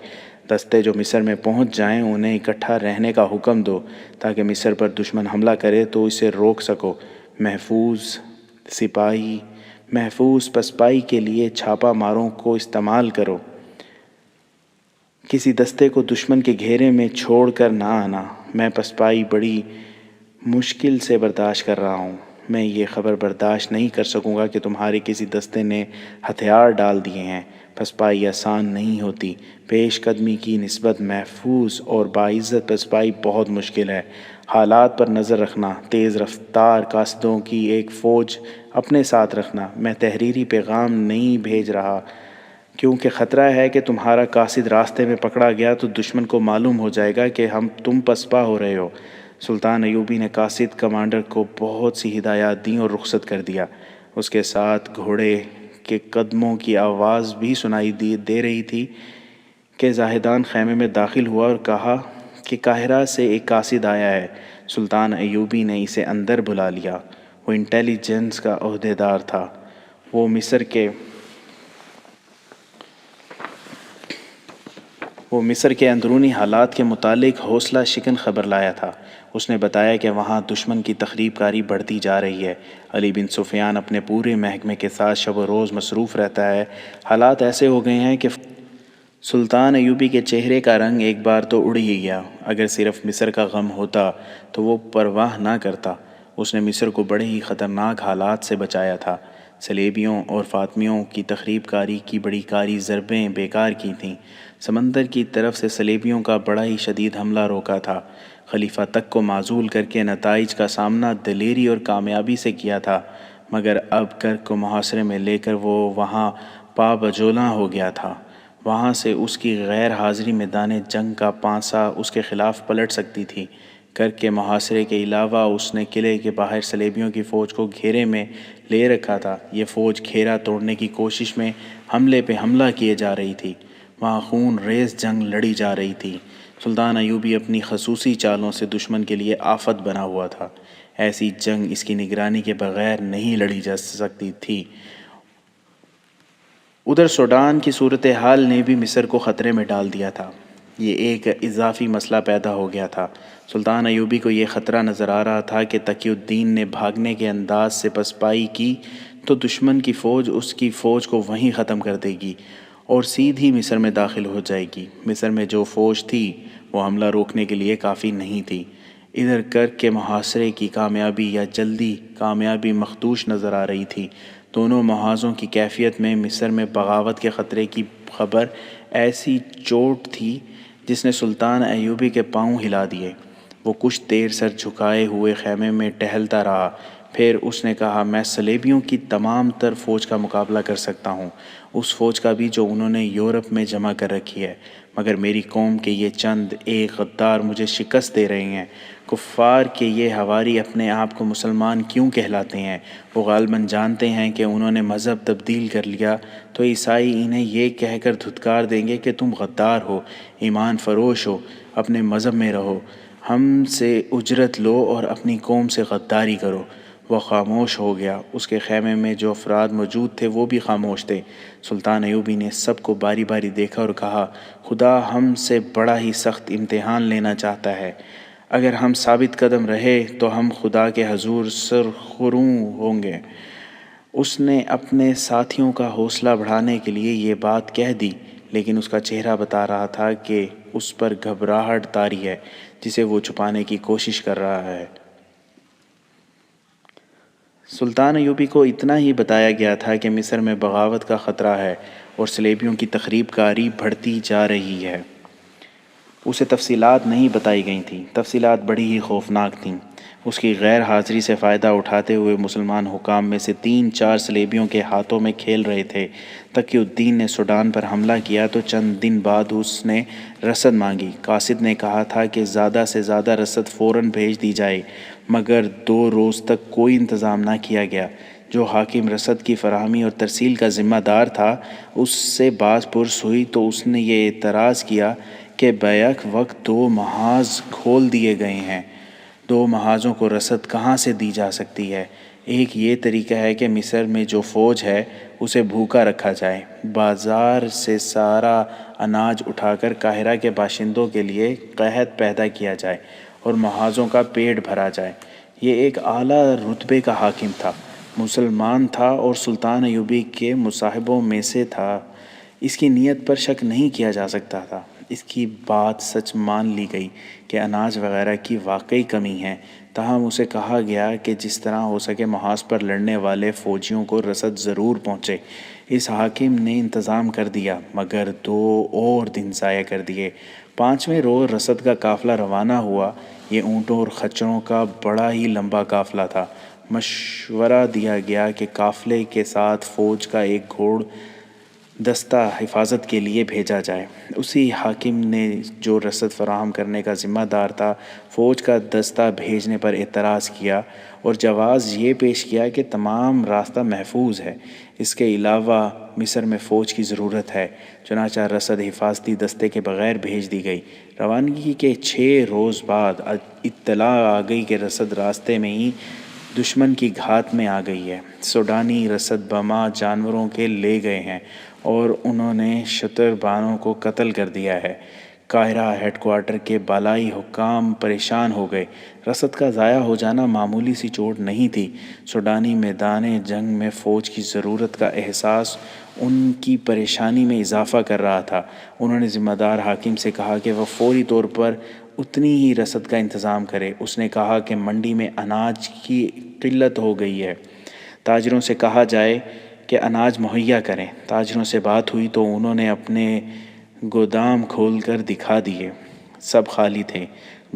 دستے جو مصر میں پہنچ جائیں انہیں اکٹھا رہنے کا حکم دو تاکہ مصر پر دشمن حملہ کرے تو اسے روک سکو۔ محفوظ پسپائی کے لیے چھاپا ماروں کو استعمال کرو۔ کسی دستے کو دشمن کے گھیرے میں چھوڑ کر نہ آنا۔ میں پسپائی بڑی مشکل سے برداشت کر رہا ہوں۔ میں یہ خبر برداشت نہیں کر سکوں گا کہ تمہارے کسی دستے نے ہتھیار ڈال دیے ہیں۔ پسپائی آسان نہیں ہوتی، پیش قدمی کی نسبت محفوظ اور باعزت پسپائی بہت مشکل ہے۔ حالات پر نظر رکھنا، تیز رفتار قاصدوں کی ایک فوج اپنے ساتھ رکھنا۔ میں تحریری پیغام نہیں بھیج رہا کیونکہ خطرہ ہے کہ تمہارا قاصد راستے میں پکڑا گیا تو دشمن کو معلوم ہو جائے گا کہ تم پسپا ہو رہے ہو۔ سلطان ایوبی نے قاصد کمانڈر کو بہت سی ہدایات دیں اور رخصت کر دیا۔ اس کے ساتھ گھوڑے کے قدموں کی آواز بھی سنائی دے رہی تھی کہ زاہدان خیمے میں داخل ہوا اور کہا کہ قاہرہ سے ایک قاصد آیا ہے۔ سلطان ایوبی نے اسے اندر بلا لیا۔ وہ انٹیلی جنس کا عہدیدار تھا۔ وہ مصر کے اندرونی حالات کے متعلق حوصلہ شکن خبر لایا تھا۔ اس نے بتایا کہ وہاں دشمن کی تخریب کاری بڑھتی جا رہی ہے۔ علی بن سفیان اپنے پورے محکمے کے ساتھ شب و روز مصروف رہتا ہے۔ حالات ایسے ہو گئے ہیں کہ سلطان ایوبی کے چہرے کا رنگ ایک بار تو اڑ ہی گیا۔ اگر صرف مصر کا غم ہوتا تو وہ پرواہ نہ کرتا۔ اس نے مصر کو بڑے ہی خطرناک حالات سے بچایا تھا۔ صلیبیوں اور فاطمیوں کی تخریب کاری کی بڑی کاری ضربیں بیکار کی تھیں۔ سمندر کی طرف سے صلیبیوں کا بڑا ہی شدید حملہ روکا تھا۔ خلیفہ تک کو معزول کر کے نتائج کا سامنا دلیری اور کامیابی سے کیا تھا، مگر اب کرک کو محاصرے میں لے کر وہ وہاں پا بجولاں ہو گیا تھا۔ وہاں سے اس کی غیر حاضری میدان جنگ کا پانسا اس کے خلاف پلٹ سکتی تھی۔ کرک کے محاصرے کے علاوہ اس نے قلعے کے باہر صلیبیوں کی فوج کو گھیرے میں لے رکھا تھا۔ یہ فوج گھیرا توڑنے کی کوشش میں حملے پہ حملہ کیے جا رہی تھی۔ وہاں خون ریز جنگ لڑی جا رہی تھی۔ سلطان ایوبی اپنی خصوصی چالوں سے دشمن کے لیے آفت بنا ہوا تھا۔ ایسی جنگ اس کی نگرانی کے بغیر نہیں لڑی جا سکتی تھی۔ ادھر سوڈان کی صورتحال نے بھی مصر کو خطرے میں ڈال دیا تھا۔ یہ ایک اضافی مسئلہ پیدا ہو گیا تھا۔ سلطان ایوبی کو یہ خطرہ نظر آ رہا تھا کہ تقی الدین نے بھاگنے کے انداز سے پسپائی کی تو دشمن کی فوج اس کی فوج کو وہیں ختم کر دے گی اور سیدھی مصر میں داخل ہو جائے گی۔ مصر میں جو فوج تھی وہ حملہ روکنے کے لیے کافی نہیں تھی۔ ادھر کرک کے محاصرے کی کامیابی یا جلدی کامیابی مخدوش نظر آ رہی تھی۔ دونوں محاذوں کی کیفیت میں مصر میں بغاوت کے خطرے کی خبر ایسی چوٹ تھی جس نے سلطان ایوبی کے پاؤں ہلا دیے۔ وہ کچھ دیر سر جھکائے ہوئے خیمے میں ٹہلتا رہا، پھر اس نے کہا، میں صلیبیوں کی تمام تر فوج کا مقابلہ کر سکتا ہوں، اس فوج کا بھی جو انہوں نے یورپ میں جمع کر رکھی ہے، مگر میری قوم کے یہ چند ایک غدار مجھے شکست دے رہے ہیں۔ کفار کے یہ ہواری اپنے آپ کو مسلمان کیوں کہلاتے ہیں؟ وہ غالباً جانتے ہیں کہ انہوں نے مذہب تبدیل کر لیا تو عیسائی انہیں یہ کہہ کر دھتکار دیں گے کہ تم غدار ہو، ایمان فروش ہو، اپنے مذہب میں رہو، ہم سے اجرت لو اور اپنی قوم سے غداری کرو۔ وہ خاموش ہو گیا۔ اس کے خیمے میں جو افراد موجود تھے وہ بھی خاموش تھے۔ سلطان ایوبی نے سب کو باری باری دیکھا اور کہا، خدا ہم سے بڑا ہی سخت امتحان لینا چاہتا ہے۔ اگر ہم ثابت قدم رہے تو ہم خدا کے حضور سرخروں ہوں گے۔ اس نے اپنے ساتھیوں کا حوصلہ بڑھانے کے لیے یہ بات کہہ دی، لیکن اس کا چہرہ بتا رہا تھا کہ اس پر گھبراہٹ طاری ہے جسے وہ چھپانے کی کوشش کر رہا ہے۔ سلطان ایوبی کو اتنا ہی بتایا گیا تھا کہ مصر میں بغاوت کا خطرہ ہے اور صلیبیوں کی تخریب کاری بڑھتی جا رہی ہے۔ اسے تفصیلات نہیں بتائی گئی تھیں، تفصیلات بڑی ہی خوفناک تھیں۔ اس کی غیر حاضری سے فائدہ اٹھاتے ہوئے مسلمان حکام میں سے 3-4 صلیبیوں کے ہاتھوں میں کھیل رہے تھے۔ تقی الدین نے سوڈان پر حملہ کیا تو چند دن بعد اس نے رسد مانگی۔ قاصد نے کہا تھا کہ زیادہ سے زیادہ رسد فوراً بھیج دی جائے، مگر 2 روز تک کوئی انتظام نہ کیا گیا۔ جو حاکم رسد کی فراہمی اور ترسیل کا ذمہ دار تھا، اس سے بات پرس ہوئی تو اس نے یہ اعتراض کیا کہ بیک وقت 2 محاذ کھول دیے گئے ہیں، 2 محاذوں کو رسد کہاں سے دی جا سکتی ہے؟ ایک یہ طریقہ ہے کہ مصر میں جو فوج ہے اسے بھوکا رکھا جائے، بازار سے سارا اناج اٹھا کر قاہرہ کے باشندوں کے لیے قحط پیدا کیا جائے اور محاذوں کا پیٹ بھرا جائے۔ یہ ایک اعلیٰ رتبے کا حاکم تھا، مسلمان تھا اور سلطان ایوبی کے مصاحبوں میں سے تھا۔ اس کی نیت پر شک نہیں کیا جا سکتا تھا۔ اس کی بات سچ مان لی گئی کہ اناج وغیرہ کی واقعی کمی ہے، تاہم اسے کہا گیا کہ جس طرح ہو سکے محاذ پر لڑنے والے فوجیوں کو رسد ضرور پہنچے۔ اس حاکم نے انتظام کر دیا، مگر 2 اور دن ضائع کر دیے۔ 5ویں روز رسد کا قافلہ روانہ ہوا۔ یہ اونٹوں اور خچروں کا بڑا ہی لمبا قافلہ تھا۔ مشورہ دیا گیا کہ قافلے کے ساتھ فوج کا ایک گھوڑ دستہ حفاظت کے لیے بھیجا جائے۔ اسی حاکم نے، جو رسد فراہم کرنے کا ذمہ دار تھا، فوج کا دستہ بھیجنے پر اعتراض کیا اور جواز یہ پیش کیا کہ تمام راستہ محفوظ ہے، اس کے علاوہ مصر میں فوج کی ضرورت ہے۔ چنانچہ رسد حفاظتی دستے کے بغیر بھیج دی گئی۔ روانگی کے 6 روز بعد اطلاع آ گئی کہ رسد راستے میں ہی دشمن کی گھات میں آ گئی ہے۔ سوڈانی رسد بما جانوروں کے لے گئے ہیں اور انہوں نے شتر بانوں کو قتل کر دیا ہے۔ قاہرہ ہیڈ کوارٹر کے بالائی حکام پریشان ہو گئے۔ رسد کا ضائع ہو جانا معمولی سی چوٹ نہیں تھی۔ سوڈانی میدان جنگ میں فوج کی ضرورت کا احساس ان کی پریشانی میں اضافہ کر رہا تھا۔ انہوں نے ذمہ دار حاکم سے کہا کہ وہ فوری طور پر اتنی ہی رسد کا انتظام کرے۔ اس نے کہا کہ منڈی میں اناج کی قلت ہو گئی ہے، تاجروں سے کہا جائے کہ اناج مہیا کریں۔ تاجروں سے بات ہوئی تو انہوں نے اپنے گودام کھول کر دکھا دیے، سب خالی تھے۔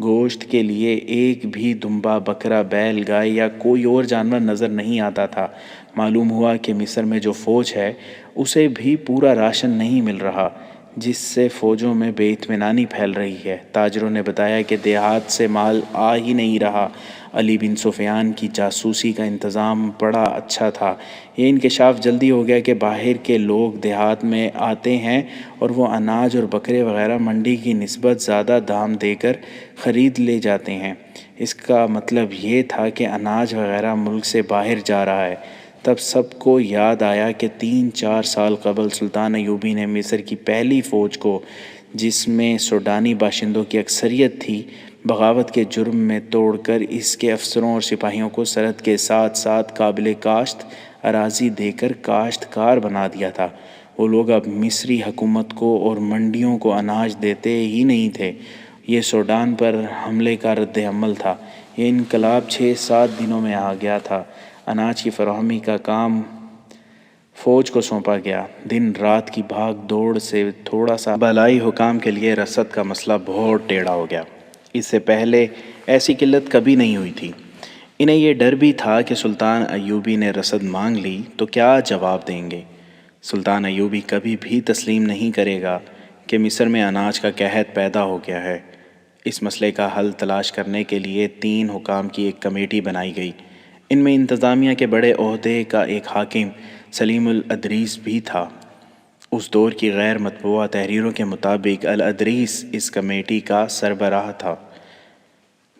گوشت کے لیے ایک بھی دمبا، بکرا، بیل، گائے یا کوئی اور جانور نظر نہیں آتا تھا۔ معلوم ہوا کہ مصر میں جو فوج ہے اسے بھی پورا راشن نہیں مل رہا، جس سے فوجوں میں بے اطمینانی پھیل رہی ہے۔ تاجروں نے بتایا کہ دیہات سے مال آ ہی نہیں رہا۔ علی بن سفیان کی جاسوسی کا انتظام بڑا اچھا تھا۔ یہ انکشاف جلدی ہو گیا کہ باہر کے لوگ دیہات میں آتے ہیں اور وہ اناج اور بکرے وغیرہ منڈی کی نسبت زیادہ دام دے کر خرید لے جاتے ہیں۔ اس کا مطلب یہ تھا کہ اناج وغیرہ ملک سے باہر جا رہا ہے۔ تب سب کو یاد آیا کہ 3-4 سال قبل سلطان ایوبی نے مصر کی پہلی فوج کو، جس میں سوڈانی باشندوں کی اکثریت تھی، بغاوت کے جرم میں توڑ کر اس کے افسروں اور سپاہیوں کو سرحد کے ساتھ ساتھ قابل کاشت اراضی دے کر کاشتکار بنا دیا تھا۔ وہ لوگ اب مصری حکومت کو اور منڈیوں کو اناج دیتے ہی نہیں تھے۔ یہ سوڈان پر حملے کا رد عمل تھا۔ یہ انقلاب 6-7 دنوں میں آ گیا تھا۔ اناج کی فراہمی کا کام فوج کو سونپا گیا۔ دن رات کی بھاگ دوڑ سے تھوڑا سا بالائی حکام کے لیے رسد کا مسئلہ بہت ٹیڑھا ہو گیا۔ اس سے پہلے ایسی قلت کبھی نہیں ہوئی تھی۔ انہیں یہ ڈر بھی تھا کہ سلطان ایوبی نے رسد مانگ لی تو کیا جواب دیں گے۔ سلطان ایوبی کبھی بھی تسلیم نہیں کرے گا کہ مصر میں اناج کا قحط پیدا ہو گیا ہے۔ اس مسئلے کا حل تلاش کرنے کے لیے 3 حکام کی ایک کمیٹی بنائی گئی۔ ان میں انتظامیہ کے بڑے عہدے کا ایک حاکم سلیم الادریس بھی تھا۔ اس دور کی غیر مطبوعہ تحریروں کے مطابق الادریس اس کمیٹی کا سربراہ تھا۔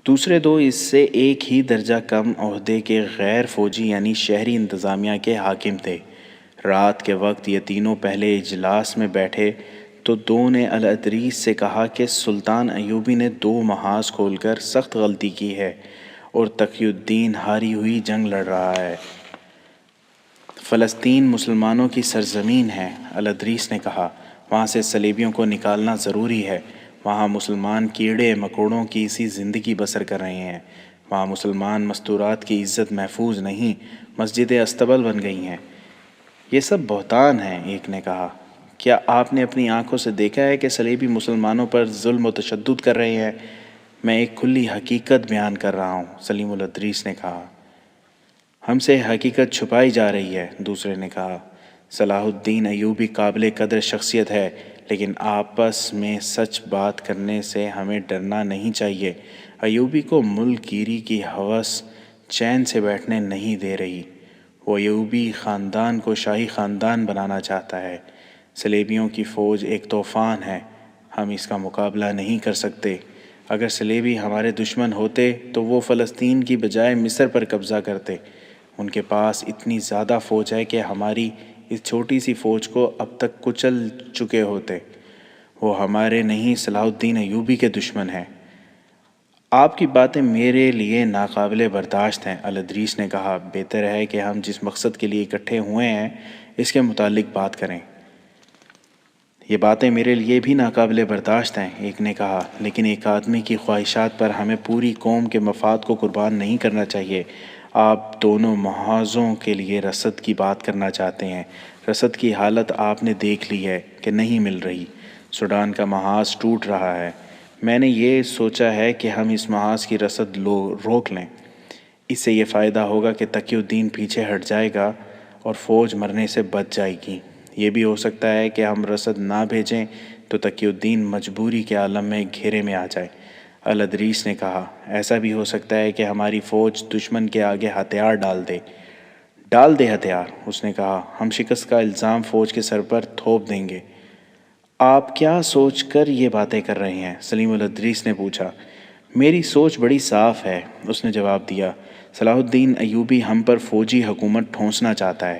دوسرے 2 اس سے ایک ہی درجہ کم عہدے کے غیر فوجی یعنی شہری انتظامیہ کے حاکم تھے۔ رات کے وقت یہ تینوں پہلے اجلاس میں بیٹھے تو 2 نے الادریس سے کہا کہ سلطان ایوبی نے 2 محاذ کھول کر سخت غلطی کی ہے اور تقی الدین ہاری ہوئی جنگ لڑ رہا ہے۔ فلسطین مسلمانوں کی سرزمین ہے، الادریس نے کہا، وہاں سے صلیبیوں کو نکالنا ضروری ہے۔ وہاں مسلمان کیڑے مکوڑوں کی سی زندگی بسر کر رہے ہیں۔ وہاں مسلمان مستورات کی عزت محفوظ نہیں، مسجدیں استبل بن گئی ہیں۔ یہ سب بہتان ہیں، ایک نے کہا۔ کیا آپ نے اپنی آنکھوں سے دیکھا ہے کہ صلیبی مسلمانوں پر ظلم و تشدد کر رہے ہیں؟ میں ایک کھلی حقیقت بیان کر رہا ہوں، سلیم الادریس نے کہا۔ ہم سے حقیقت چھپائی جا رہی ہے، دوسرے نے کہا۔ صلاح الدین ایوبی قابل قدر شخصیت ہے، لیکن آپس میں سچ بات کرنے سے ہمیں ڈرنا نہیں چاہیے۔ ایوبی کو ملک گیری کی ہوس چین سے بیٹھنے نہیں دے رہی۔ وہ ایوبی خاندان کو شاہی خاندان بنانا چاہتا ہے۔ صلیبیوں کی فوج ایک طوفان ہے، ہم اس کا مقابلہ نہیں کر سکتے۔ اگر صلیبی ہمارے دشمن ہوتے تو وہ فلسطین کی بجائے مصر پر قبضہ کرتے۔ ان کے پاس اتنی زیادہ فوج ہے کہ ہماری اس چھوٹی سی فوج کو اب تک کچل چکے ہوتے۔ وہ ہمارے نہیں، صلاح الدین ایوبی کے دشمن ہیں۔ آپ کی باتیں میرے لیے ناقابل برداشت ہیں، الادریس نے کہا۔ بہتر ہے کہ ہم جس مقصد کے لیے اکٹھے ہوئے ہیں اس کے متعلق بات کریں۔ یہ باتیں میرے لیے بھی ناقابل برداشت ہیں، ایک نے کہا، لیکن ایک آدمی کی خواہشات پر ہمیں پوری قوم کے مفاد کو قربان نہیں کرنا چاہیے۔ آپ دونوں محاذوں کے لیے رسد کی بات کرنا چاہتے ہیں۔ رسد کی حالت آپ نے دیکھ لی ہے کہ نہیں مل رہی۔ سوڈان کا محاذ ٹوٹ رہا ہے۔ میں نے یہ سوچا ہے کہ ہم اس محاذ کی رسد روک لیں۔ اس سے یہ فائدہ ہوگا کہ تقی الدین پیچھے ہٹ جائے گا اور فوج مرنے سے بچ جائے گی۔ یہ بھی ہو سکتا ہے کہ ہم رسد نہ بھیجیں تو تقی الدین مجبوری کے عالم میں گھیرے میں آ جائے، الادریس نے کہا۔ ایسا بھی ہو سکتا ہے کہ ہماری فوج دشمن کے آگے ہتھیار ڈال دے ہتھیار، اس نے کہا۔ ہم شکست کا الزام فوج کے سر پر تھوپ دیں گے۔ آپ کیا سوچ کر یہ باتیں کر رہے ہیں؟ سلیم الادریس نے پوچھا۔ میری سوچ بڑی صاف ہے، اس نے جواب دیا۔ صلاح الدین ایوبی ہم پر فوجی حکومت ٹھونسنا چاہتا ہے۔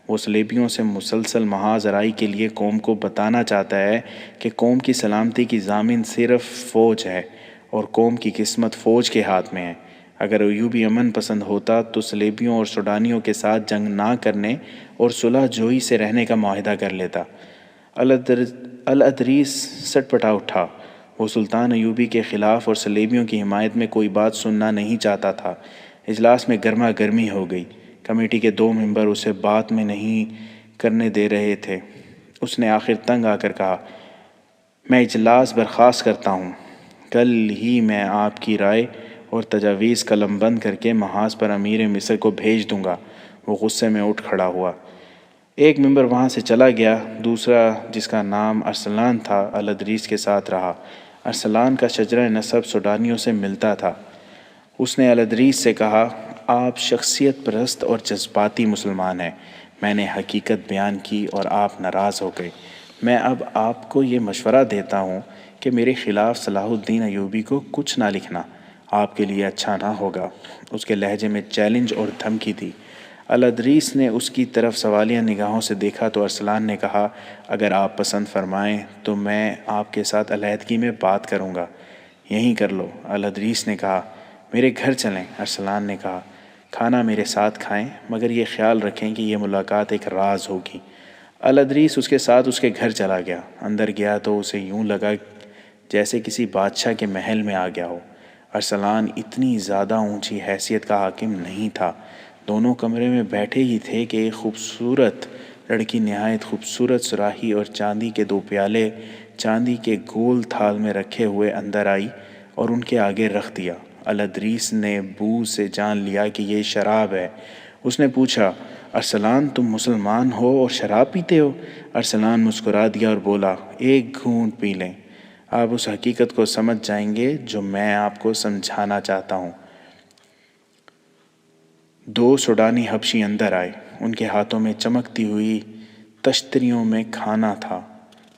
وہ صلیبیوں سے مسلسل محاذ آرائی کے لیے قوم کو بتانا چاہتا ہے کہ قوم کی سلامتی کی ضامن صرف فوج ہے اور قوم کی قسمت فوج کے ہاتھ میں ہے۔ اگر ایوبی امن پسند ہوتا تو صلیبیوں اور سوڈانیوں کے ساتھ جنگ نہ کرنے اور صلح جوئی سے رہنے کا معاہدہ کر لیتا۔ الادریس سٹ پٹا اٹھا۔ وہ سلطان ایوبی کے خلاف اور صلیبیوں کی حمایت میں کوئی بات سننا نہیں چاہتا تھا۔ اجلاس میں گرما گرمی ہو گئی۔ کمیٹی کے 2 ممبر اسے بات میں نہیں کرنے دے رہے تھے۔ اس نے آخر تنگ آ کر کہا، میں اجلاس برخاست کرتا ہوں۔ کل ہی میں آپ کی رائے اور تجاویز قلم بند کر کے محاذ پر امیر مصر کو بھیج دوں گا۔ وہ غصے میں اٹھ کھڑا ہوا۔ ایک ممبر وہاں سے چلا گیا۔ دوسرا، جس کا نام ارسلان تھا، الادریس کے ساتھ رہا۔ ارسلان کا شجرہ نسب سوڈانیوں سے ملتا تھا۔ اس نے الادریس سے کہا، آپ شخصیت پرست اور جذباتی مسلمان ہیں۔ میں نے حقیقت بیان کی اور آپ ناراض ہو گئے۔ میں اب آپ کو یہ مشورہ دیتا ہوں کہ میرے خلاف صلاح الدین ایوبی کو کچھ نہ لکھنا، آپ کے لیے اچھا نہ ہوگا۔ اس کے لہجے میں چیلنج اور دھمکی تھی۔ الادریس نے اس کی طرف سوالیہ نگاہوں سے دیکھا تو ارسلان نے کہا، اگر آپ پسند فرمائیں تو میں آپ کے ساتھ علیحدگی میں بات کروں گا۔ یہیں کر لو، الادریس نے کہا۔ میرے گھر چلیں، ارسلان نے کہا۔ کھانا میرے ساتھ کھائیں، مگر یہ خیال رکھیں کہ یہ ملاقات ایک راز ہوگی۔ الادریس اس کے ساتھ اس کے گھر چلا گیا۔ اندر گیا تو اسے یوں لگا جیسے کسی بادشاہ کے محل میں آ گیا ہو۔ ارسلان اتنی زیادہ اونچی حیثیت کا حاکم نہیں تھا۔ دونوں کمرے میں بیٹھے ہی تھے کہ ایک خوبصورت لڑکی نہایت خوبصورت سراہی اور چاندی کے 2 پیالے چاندی کے گول تھال میں رکھے ہوئے اندر آئی اور ان کے آگے رکھ دیا۔ الادریس نے بو سے جان لیا کہ یہ شراب ہے۔ اس نے پوچھا، ارسلان تم مسلمان ہو اور شراب پیتے ہو؟ ارسلان مسکرا دیا اور بولا، ایک گھونٹ پی لیں، آپ اس حقیقت کو سمجھ جائیں گے جو میں آپ کو سمجھانا چاہتا ہوں۔ 2 سوڈانی حبشی اندر آئے۔ ان کے ہاتھوں میں چمکتی ہوئی تشتریوں میں کھانا تھا۔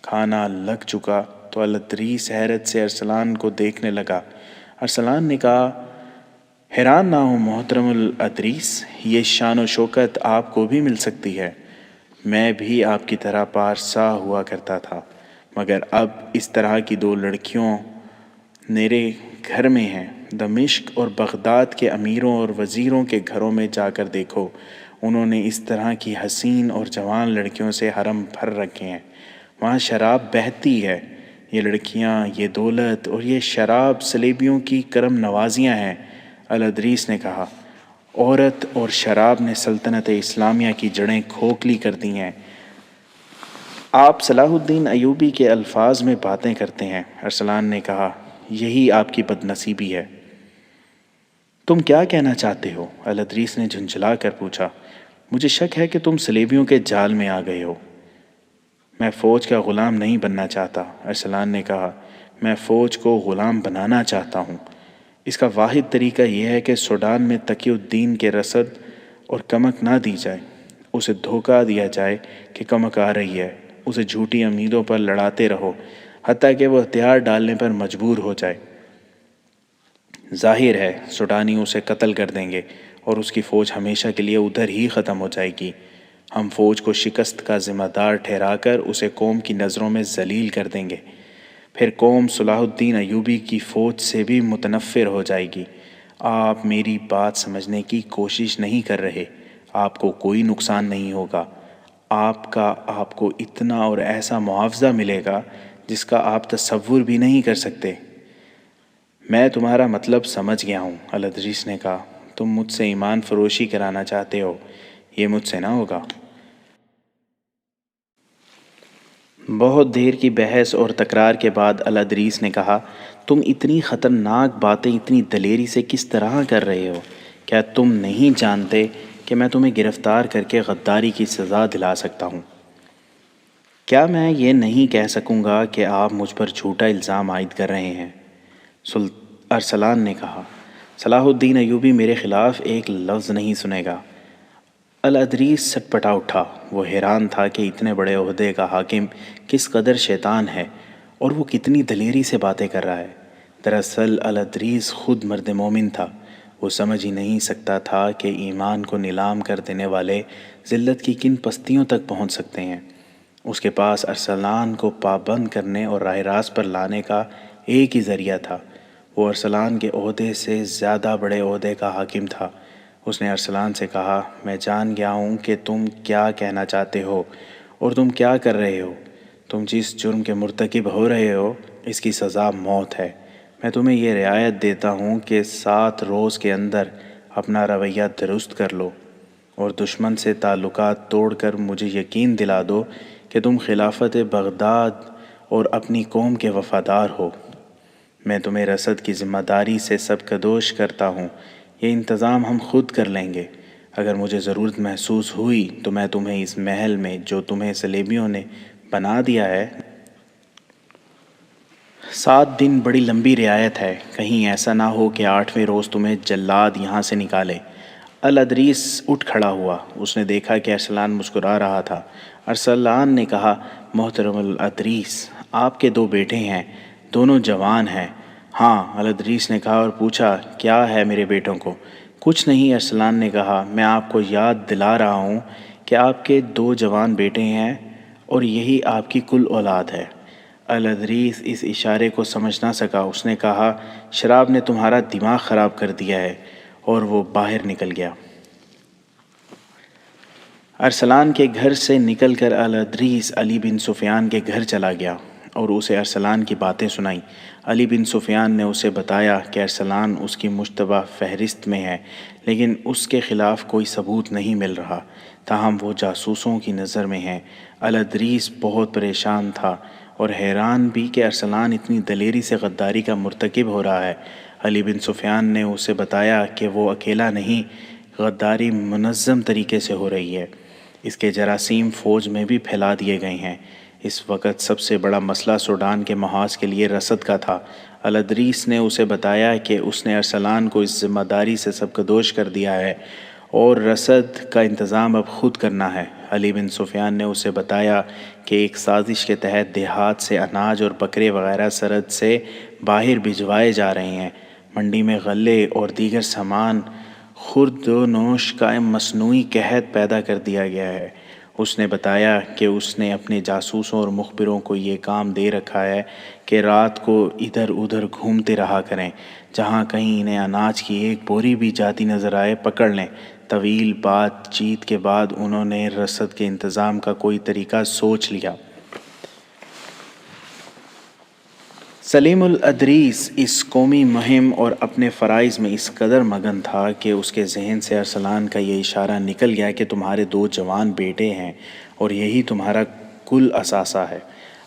کھانا لگ چکا تو الادریس حیرت سے ارسلان کو دیکھنے لگا۔ ارسلان نے کہا، حیران نہ ہو محترم الادریس، یہ شان و شوکت آپ کو بھی مل سکتی ہے۔ میں بھی آپ کی طرح پارسا ہوا کرتا تھا، مگر اب اس طرح کی 2 لڑکیوں میرے گھر میں ہیں۔ دمشق اور بغداد کے امیروں اور وزیروں کے گھروں میں جا کر دیکھو، انہوں نے اس طرح کی حسین اور جوان لڑکیوں سے حرم بھر رکھے ہیں۔ وہاں شراب بہتی ہے۔ یہ لڑکیاں، یہ دولت اور یہ شراب صلیبیوں کی کرم نوازیاں ہیں، الادریس نے کہا۔ عورت اور شراب نے سلطنت اسلامیہ کی جڑیں کھوکھلی کر دی ہیں۔ آپ صلاح الدین ایوبی کے الفاظ میں باتیں کرتے ہیں، ارسلان نے کہا۔ یہی آپ کی بد نصیبی ہے۔ تم کیا کہنا چاہتے ہو؟ الادریس نے جھنجھلا کر پوچھا۔ مجھے شک ہے کہ تم صلیبیوں کے جال میں آ گئے ہو۔ میں فوج کا غلام نہیں بننا چاہتا، ارسلان نے کہا۔ میں فوج کو غلام بنانا چاہتا ہوں۔ اس کا واحد طریقہ یہ ہے کہ سوڈان میں تقی الدین کے رسد اور کمک نہ دی جائے، اسے دھوکہ دیا جائے کہ کمک آ رہی ہے، اسے جھوٹی امیدوں پر لڑاتے رہو حتیٰ کہ وہ ہتھیار ڈالنے پر مجبور ہو جائے۔ ظاہر ہے سوڈانی اسے قتل کر دیں گے اور اس کی فوج ہمیشہ کے لیے ادھر ہی ختم ہو جائے گی۔ ہم فوج کو شکست کا ذمہ دار ٹھہرا کر اسے قوم کی نظروں میں ذلیل کر دیں گے۔ پھر قوم صلاح الدین ایوبی کی فوج سے بھی متنفر ہو جائے گی۔ آپ میری بات سمجھنے کی کوشش نہیں کر رہے۔ آپ کو کوئی نقصان نہیں ہوگا۔ آپ کو اتنا اور ایسا معاوضہ ملے گا جس کا آپ تصور بھی نہیں کر سکتے۔ میں تمہارا مطلب سمجھ گیا ہوں، الادریس نے کہا۔ تم مجھ سے ایمان فروشی کرانا چاہتے ہو، یہ مجھ سے نہ ہوگا۔ بہت دیر کی بحث اور تکرار کے بعد الادریس نے کہا، تم اتنی خطرناک باتیں اتنی دلیری سے کس طرح کر رہے ہو؟ کیا تم نہیں جانتے کہ میں تمہیں گرفتار کر کے غداری کی سزا دلا سکتا ہوں؟ کیا میں یہ نہیں کہہ سکوں گا کہ آپ مجھ پر جھوٹا الزام عائد کر رہے ہیں؟ ارسلان نے کہا۔ صلاح الدین ایوبی میرے خلاف ایک لفظ نہیں سنے گا۔ الادریس سٹ پٹا اٹھا۔ وہ حیران تھا کہ اتنے بڑے عہدے کا حاکم کس قدر شیطان ہے اور وہ کتنی دلیری سے باتیں کر رہا ہے۔ دراصل الادریس خود مرد مومن تھا۔ وہ سمجھ ہی نہیں سکتا تھا کہ ایمان کو نیلام کر دینے والے ذلت کی کن پستیوں تک پہنچ سکتے ہیں۔ اس کے پاس ارسلان کو پابند کرنے اور راہ راست پر لانے کا ایک ہی ذریعہ تھا۔ وہ ارسلان کے عہدے سے زیادہ بڑے عہدے کا حاکم تھا۔ اس نے ارسلان سے کہا، میں جان گیا ہوں کہ تم کیا کہنا چاہتے ہو اور تم کیا کر رہے ہو۔ تم جس جرم کے مرتکب ہو رہے ہو اس کی سزا موت ہے۔ میں تمہیں یہ رعایت دیتا ہوں کہ 7 روز کے اندر اپنا رویہ درست کر لو اور دشمن سے تعلقات توڑ کر مجھے یقین دلا دو کہ تم خلافت بغداد اور اپنی قوم کے وفادار ہو۔ میں تمہیں رسد کی ذمہ داری سے سبکدوش کرتا ہوں۔ یہ انتظام ہم خود کر لیں گے۔ اگر مجھے ضرورت محسوس ہوئی تو میں تمہیں اس محل میں جو تمہیں صلیبیوں نے بنا دیا ہے 7 دن بڑی لمبی رعایت ہے، کہیں ایسا نہ ہو کہ 8ویں روز تمہیں جلاد یہاں سے نکالے۔ الادریس اٹھ کھڑا ہوا۔ اس نے دیکھا کہ ارسلان مسکرا رہا تھا۔ ارسلان نے کہا، محترم الادریس، آپ کے 2 بیٹے ہیں، دونوں جوان ہیں۔ ہاں، الادریس نے کہا اور پوچھا، کیا ہے میرے بیٹوں کو؟ کچھ نہیں، ارسلان نے کہا، میں آپ کو یاد دلا رہا ہوں کہ آپ کے 2 جوان بیٹے ہیں اور یہی آپ کی کل اولاد ہے۔ الادریس اس اشارے کو سمجھ نہ سکا۔ اس نے کہا، شراب نے تمہارا دماغ خراب کر دیا ہے، اور وہ باہر نکل گیا۔ ارسلان کے گھر سے نکل کر الادریس علی بن سفیان کے گھر چلا گیا اور اسے ارسلان کی باتیں سنائیں۔ علی بن سفیان نے اسے بتایا کہ ارسلان اس کی مشتبہ فہرست میں ہے، لیکن اس کے خلاف کوئی ثبوت نہیں مل رہا، تاہم وہ جاسوسوں کی نظر میں ہے۔ الادریس بہت پریشان تھا اور حیران بھی کہ ارسلان اتنی دلیری سے غداری کا مرتکب ہو رہا ہے۔ علی بن سفیان نے اسے بتایا کہ وہ اکیلا نہیں، غداری منظم طریقے سے ہو رہی ہے۔ اس کے جراثیم فوج میں بھی پھیلا دیے گئے ہیں۔ اس وقت سب سے بڑا مسئلہ سوڈان کے محاذ کے لیے رسد کا تھا۔ الادریس نے اسے بتایا کہ اس نے ارسلان کو اس ذمہ داری سے سبکدوش کر دیا ہے اور رسد کا انتظام اب خود کرنا ہے۔ علی بن سفیان نے اسے بتایا کہ ایک سازش کے تحت دیہات سے اناج اور بکرے وغیرہ سرحد سے باہر بھجوائے جا رہے ہیں۔ منڈی میں غلے اور دیگر سامان خرد و نوش کا مصنوعی قحط پیدا کر دیا گیا ہے۔ اس نے بتایا کہ اس نے اپنے جاسوسوں اور مخبروں کو یہ کام دے رکھا ہے کہ رات کو ادھر ادھر گھومتے رہا کریں، جہاں کہیں انہیں اناج کی ایک بوری بھی جاتی نظر آئے پکڑ لیں۔ طویل بات چیت کے بعد انہوں نے رسد کے انتظام کا کوئی طریقہ سوچ لیا۔ سلیم الادریس اس قومی مہم اور اپنے فرائض میں اس قدر مگن تھا کہ اس کے ذہن سے ارسلان کا یہ اشارہ نکل گیا کہ تمہارے 2 جوان بیٹے ہیں اور یہی تمہارا گل اثاثہ ہے۔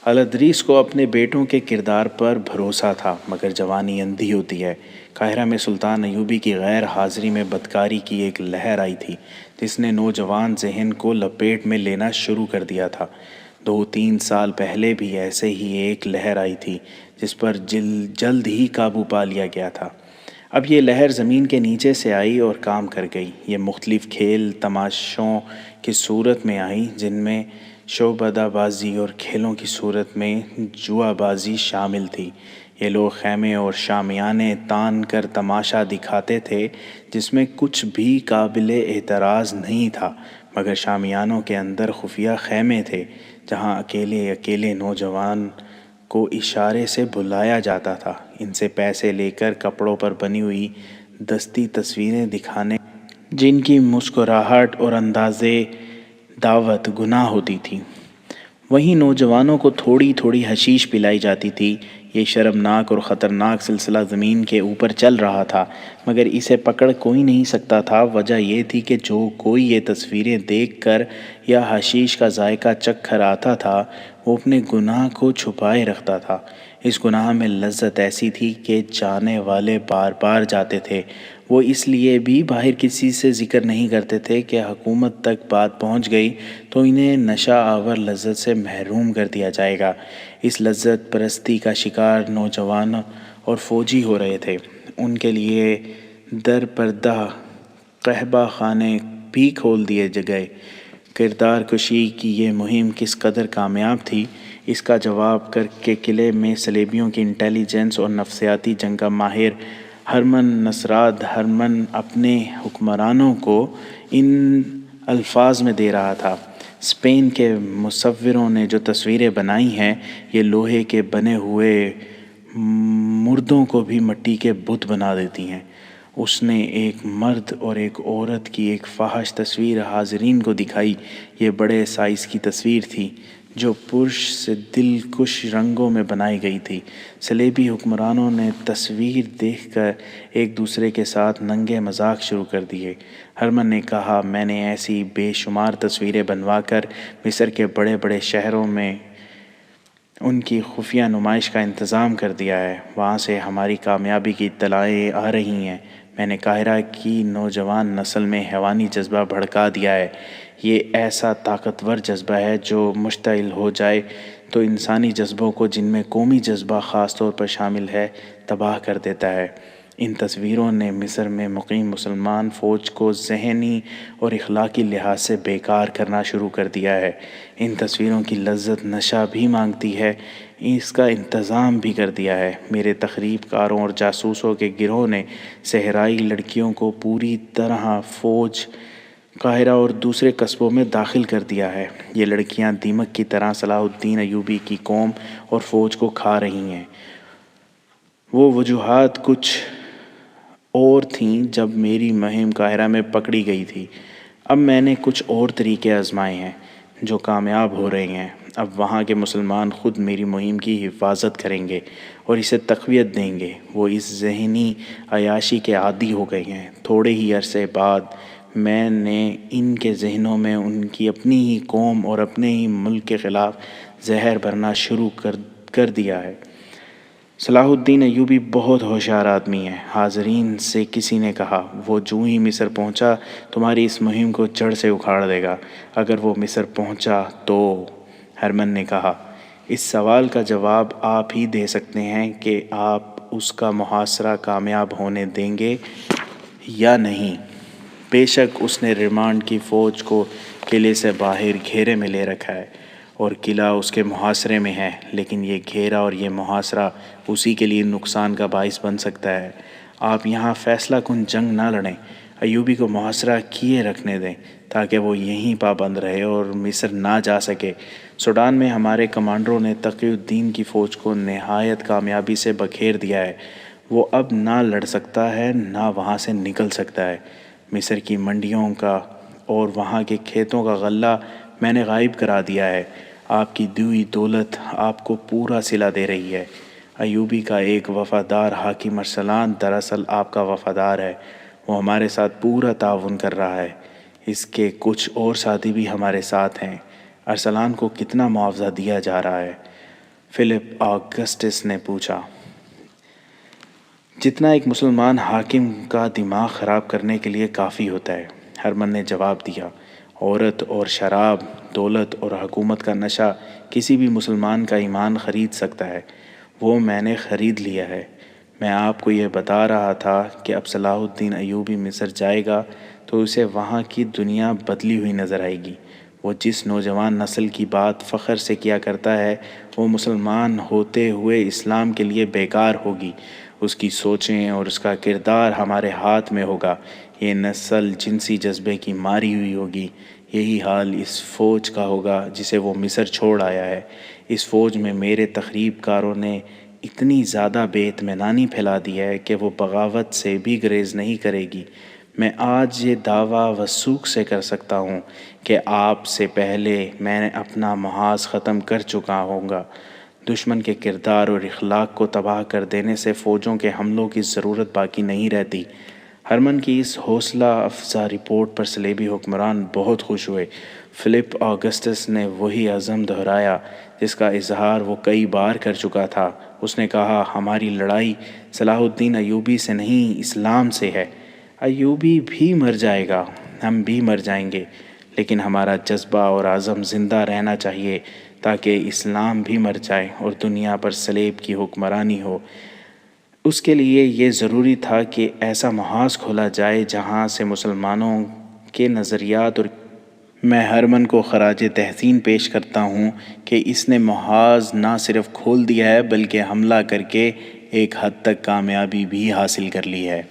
الادریس کو اپنے بیٹوں کے کردار پر بھروسہ تھا، مگر جوانی اندھی ہوتی ہے۔ قاہرہ میں سلطان ایوبی کی غیر حاضری میں بدکاری کی ایک لہر آئی تھی جس نے نوجوان ذہن کو لپیٹ میں لینا شروع کر دیا تھا۔ 2-3 سال پہلے بھی ایسے ہی ایک لہر آئی تھی جس پر جلد ہی قابو پا لیا گیا تھا۔ اب یہ لہر زمین کے نیچے سے آئی اور کام کر گئی۔ یہ مختلف کھیل تماشوں کی صورت میں آئی، جن میں شعبدہ بازی اور کھیلوں کی صورت میں جوا بازی شامل تھی۔ یہ لوگ خیمے اور شامیانے تان کر تماشا دکھاتے تھے جس میں کچھ بھی قابل اعتراض نہیں تھا، مگر شامیانوں کے اندر خفیہ خیمے تھے جہاں اکیلے اکیلے نوجوان کو اشارے سے بلایا جاتا تھا، ان سے پیسے لے کر کپڑوں پر بنی ہوئی دستی تصویریں دکھانے، جن کی مسکراہٹ اور اندازے دعوت گناہ ہوتی تھی۔ وہیں نوجوانوں کو تھوڑی تھوڑی حشیش پلائی جاتی تھی۔ یہ شرمناک اور خطرناک سلسلہ زمین کے اوپر چل رہا تھا، مگر اسے پکڑ کوئی نہیں سکتا تھا۔ وجہ یہ تھی کہ جو کوئی یہ تصویریں دیکھ کر یا حشیش کا ذائقہ چکھ کر آتا تھا، وہ اپنے گناہ کو چھپائے رکھتا تھا۔ اس گناہ میں لذت ایسی تھی کہ جانے والے بار بار جاتے تھے۔ وہ اس لیے بھی باہر کسی سے ذکر نہیں کرتے تھے کہ حکومت تک بات پہنچ گئی تو انہیں نشہ آور لذت سے محروم کر دیا جائے گا۔ اس لذت پرستی کا شکار نوجوان اور فوجی ہو رہے تھے۔ ان کے لیے در پردہ قحبہ خانے بھی کھول دیے گئے۔ کردار کشی کی یہ مہم کس قدر کامیاب تھی، اس کا جواب کر کے قلعے میں صلیبیوں کی انٹیلیجنس اور نفسیاتی جنگ کا ماہر ہرمن نصرات ہرمن اپنے حکمرانوں کو ان الفاظ میں دے رہا تھا: اسپین کے مصوروں نے جو تصویریں بنائی ہیں، یہ لوہے کے بنے ہوئے مردوں کو بھی مٹی کے بت بنا دیتی ہیں۔ اس نے ایک مرد اور ایک عورت کی ایک فاحش تصویر حاضرین کو دکھائی۔ یہ بڑے سائز کی تصویر تھی جو پرش سے دلکش رنگوں میں بنائی گئی تھی۔ صلیبی حکمرانوں نے تصویر دیکھ کر ایک دوسرے کے ساتھ ننگے مذاق شروع کر دیے۔ ہرمن نے کہا، میں نے ایسی بے شمار تصویریں بنوا کر مصر کے بڑے بڑے شہروں میں ان کی خفیہ نمائش کا انتظام کر دیا ہے۔ وہاں سے ہماری کامیابی کی اطلاعیں آ رہی ہیں۔ میں نے قاہرہ کی نوجوان نسل میں حیوانی جذبہ بھڑکا دیا ہے۔ یہ ایسا طاقتور جذبہ ہے جو مشتعل ہو جائے تو انسانی جذبوں کو، جن میں قومی جذبہ خاص طور پر شامل ہے، تباہ کر دیتا ہے۔ ان تصویروں نے مصر میں مقیم مسلمان فوج کو ذہنی اور اخلاقی لحاظ سے بیکار کرنا شروع کر دیا ہے۔ ان تصویروں کی لذت نشہ بھی مانگتی ہے، اس کا انتظام بھی کر دیا ہے۔ میرے تخریب کاروں اور جاسوسوں کے گروہ نے صحرائی لڑکیوں کو پوری طرح فوج قاہرہ اور دوسرے قصبوں میں داخل کر دیا ہے۔ یہ لڑکیاں دیمک کی طرح صلاح الدین ایوبی کی قوم اور فوج کو کھا رہی ہیں۔ وہ وجوہات کچھ اور تھیں جب میری مہم قاہرہ میں پکڑی گئی تھی۔ اب میں نے کچھ اور طریقے آزمائے ہیں جو کامیاب ہو رہے ہیں۔ اب وہاں کے مسلمان خود میری مہم کی حفاظت کریں گے اور اسے تقویت دیں گے۔ وہ اس ذہنی عیاشی کے عادی ہو گئے ہیں۔ تھوڑے ہی عرصے بعد میں نے ان کے ذہنوں میں ان کی اپنی ہی قوم اور اپنے ہی ملک کے خلاف زہر بھرنا شروع کر دیا ہے۔ صلاح الدین ایوبی بہت ہوشیار آدمی ہے، حاضرین سے کسی نے کہا۔ وہ جو ہی مصر پہنچا تمہاری اس مہم کو جڑ سے اکھاڑ دے گا۔ اگر وہ مصر پہنچا تو؟ ہرمن نے کہا، اس سوال کا جواب آپ ہی دے سکتے ہیں کہ آپ اس کا محاصرہ کامیاب ہونے دیں گے یا نہیں۔ بے شک اس نے ریمانڈ کی فوج کو قلعے سے باہر گھیرے میں لے رکھا ہے اور قلعہ اس کے محاصرے میں ہے، لیکن یہ گھیرا اور یہ محاصرہ اسی کے لیے نقصان کا باعث بن سکتا ہے۔ آپ یہاں فیصلہ کن جنگ نہ لڑیں، ایوبی کو محاصرہ کیے رکھنے دیں تاکہ وہ یہیں پابند رہے اور مصر نہ جا سکے۔ سوڈان میں ہمارے کمانڈروں نے تقی الدین کی فوج کو نہایت کامیابی سے بکھیر دیا ہے۔ وہ اب نہ لڑ سکتا ہے نہ وہاں سے نکل سکتا ہے۔ مصر کی منڈیوں کا اور وہاں کے کھیتوں کا غلہ میں نے غائب کرا دیا ہے۔ آپ کی دی ہوئی دولت آپ کو پورا صلہ دے رہی ہے۔ ایوبی کا ایک وفادار حاکم ارسلان دراصل آپ کا وفادار ہے۔ وہ ہمارے ساتھ پورا تعاون کر رہا ہے۔ اس کے کچھ اور ساتھی بھی ہمارے ساتھ ہیں۔ ارسلان کو کتنا معاوضہ دیا جا رہا ہے؟ فلپ آگسٹس نے پوچھا۔ جتنا ایک مسلمان حاکم کا دماغ خراب کرنے کے لیے کافی ہوتا ہے، ہرمن نے جواب دیا۔ عورت اور شراب، دولت اور حکومت کا نشہ کسی بھی مسلمان کا ایمان خرید سکتا ہے۔ وہ میں نے خرید لیا ہے۔ میں آپ کو یہ بتا رہا تھا کہ اب صلاح الدین ایوبی مصر جائے گا تو اسے وہاں کی دنیا بدلی ہوئی نظر آئے گی۔ وہ جس نوجوان نسل کی بات فخر سے کیا کرتا ہے وہ مسلمان ہوتے ہوئے اسلام کے لیے بیکار ہوگی۔ اس کی سوچیں اور اس کا کردار ہمارے ہاتھ میں ہوگا۔ یہ نسل جنسی جذبے کی ماری ہوئی ہوگی۔ یہی حال اس فوج کا ہوگا جسے وہ مصر چھوڑ آیا ہے۔ اس فوج میں میرے تخریب کاروں نے اتنی زیادہ بے اطمینانی پھیلا دی ہے کہ وہ بغاوت سے بھی گریز نہیں کرے گی۔ میں آج یہ دعویٰ وثوق سے کر سکتا ہوں کہ آپ سے پہلے میں نے اپنا محاذ ختم کر چکا ہوں گا۔ دشمن کے کردار اور اخلاق کو تباہ کر دینے سے فوجوں کے حملوں کی ضرورت باقی نہیں رہتی۔ ہرمن کی اس حوصلہ افزا رپورٹ پر صلیبی حکمران بہت خوش ہوئے۔ فلپ آگسٹس نے وہی عزم دہرایا جس کا اظہار وہ کئی بار کر چکا تھا۔ اس نے کہا، ہماری لڑائی صلاح الدین ایوبی سے نہیں، اسلام سے ہے۔ ایوبی بھی مر جائے گا، ہم بھی مر جائیں گے، لیکن ہمارا جذبہ اور عزم زندہ رہنا چاہیے تاکہ اسلام بھی مر جائے اور دنیا پر صلیب کی حکمرانی ہو۔ اس کے لیے یہ ضروری تھا کہ ایسا محاذ کھولا جائے جہاں سے مسلمانوں کے نظریات اور میں ہرمن کو خراج تحسین پیش کرتا ہوں کہ اس نے محاذ نہ صرف کھول دیا ہے بلکہ حملہ کر کے ایک حد تک کامیابی بھی حاصل کر لی ہے۔